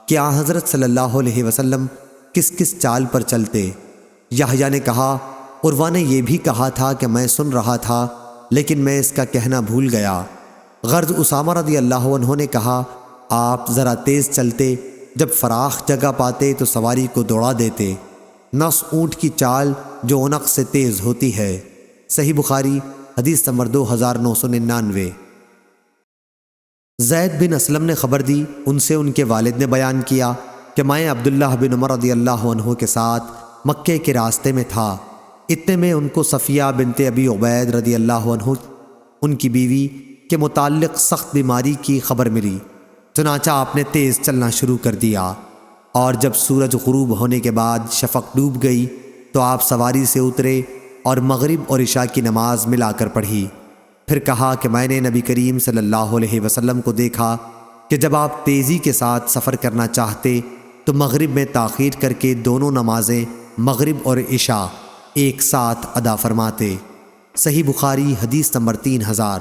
کہ آن حضرت صلی اللہ علیہ وسلم کس کس چال پر چلتے؟ یحییٰ نے کہا، عروہ نے یہ بھی کہا تھا کہ میں سن رہا تھا لیکن میں اس کا کہنا بھول گیا۔ غرض اسامہ رضی اللہ عنہ نے کہا، آپ ذرا تیز چلتے، جب فراخ جگہ پاتے تو سواری کو دوڑا دیتے، نص اونٹ کی چال جو عنق سے تیز ہوتی ہے۔ صحیح بخاری حدیث نمبر 2999۔ زید بن اسلم نے خبر دی، ان سے ان کے والد نے بیان کیا کہ میں عبداللہ بن عمر رضی اللہ عنہ کے ساتھ مکے کے راستے میں تھا، اتنے میں ان کو صفیہ بنت ابی عبید رضی اللہ عنہ ان کی بیوی کے متعلق سخت بیماری کی خبر ملی، چنانچہ آپ نے تیز چلنا شروع کر دیا، اور جب سورج غروب ہونے کے بعد شفق ڈوب گئی تو آپ سواری سے اترے اور مغرب اور عشاء کی نماز ملا کر پڑھی۔ پھر کہا کہ میں نے نبی کریم صلی اللہ علیہ وسلم کو دیکھا کہ جب آپ تیزی کے ساتھ سفر کرنا چاہتے تو مغرب میں تاخیر کر کے دونوں نمازیں مغرب اور عشاء ایک ساتھ ادا فرماتے۔ صحیح بخاری حدیث نمبر 3000۔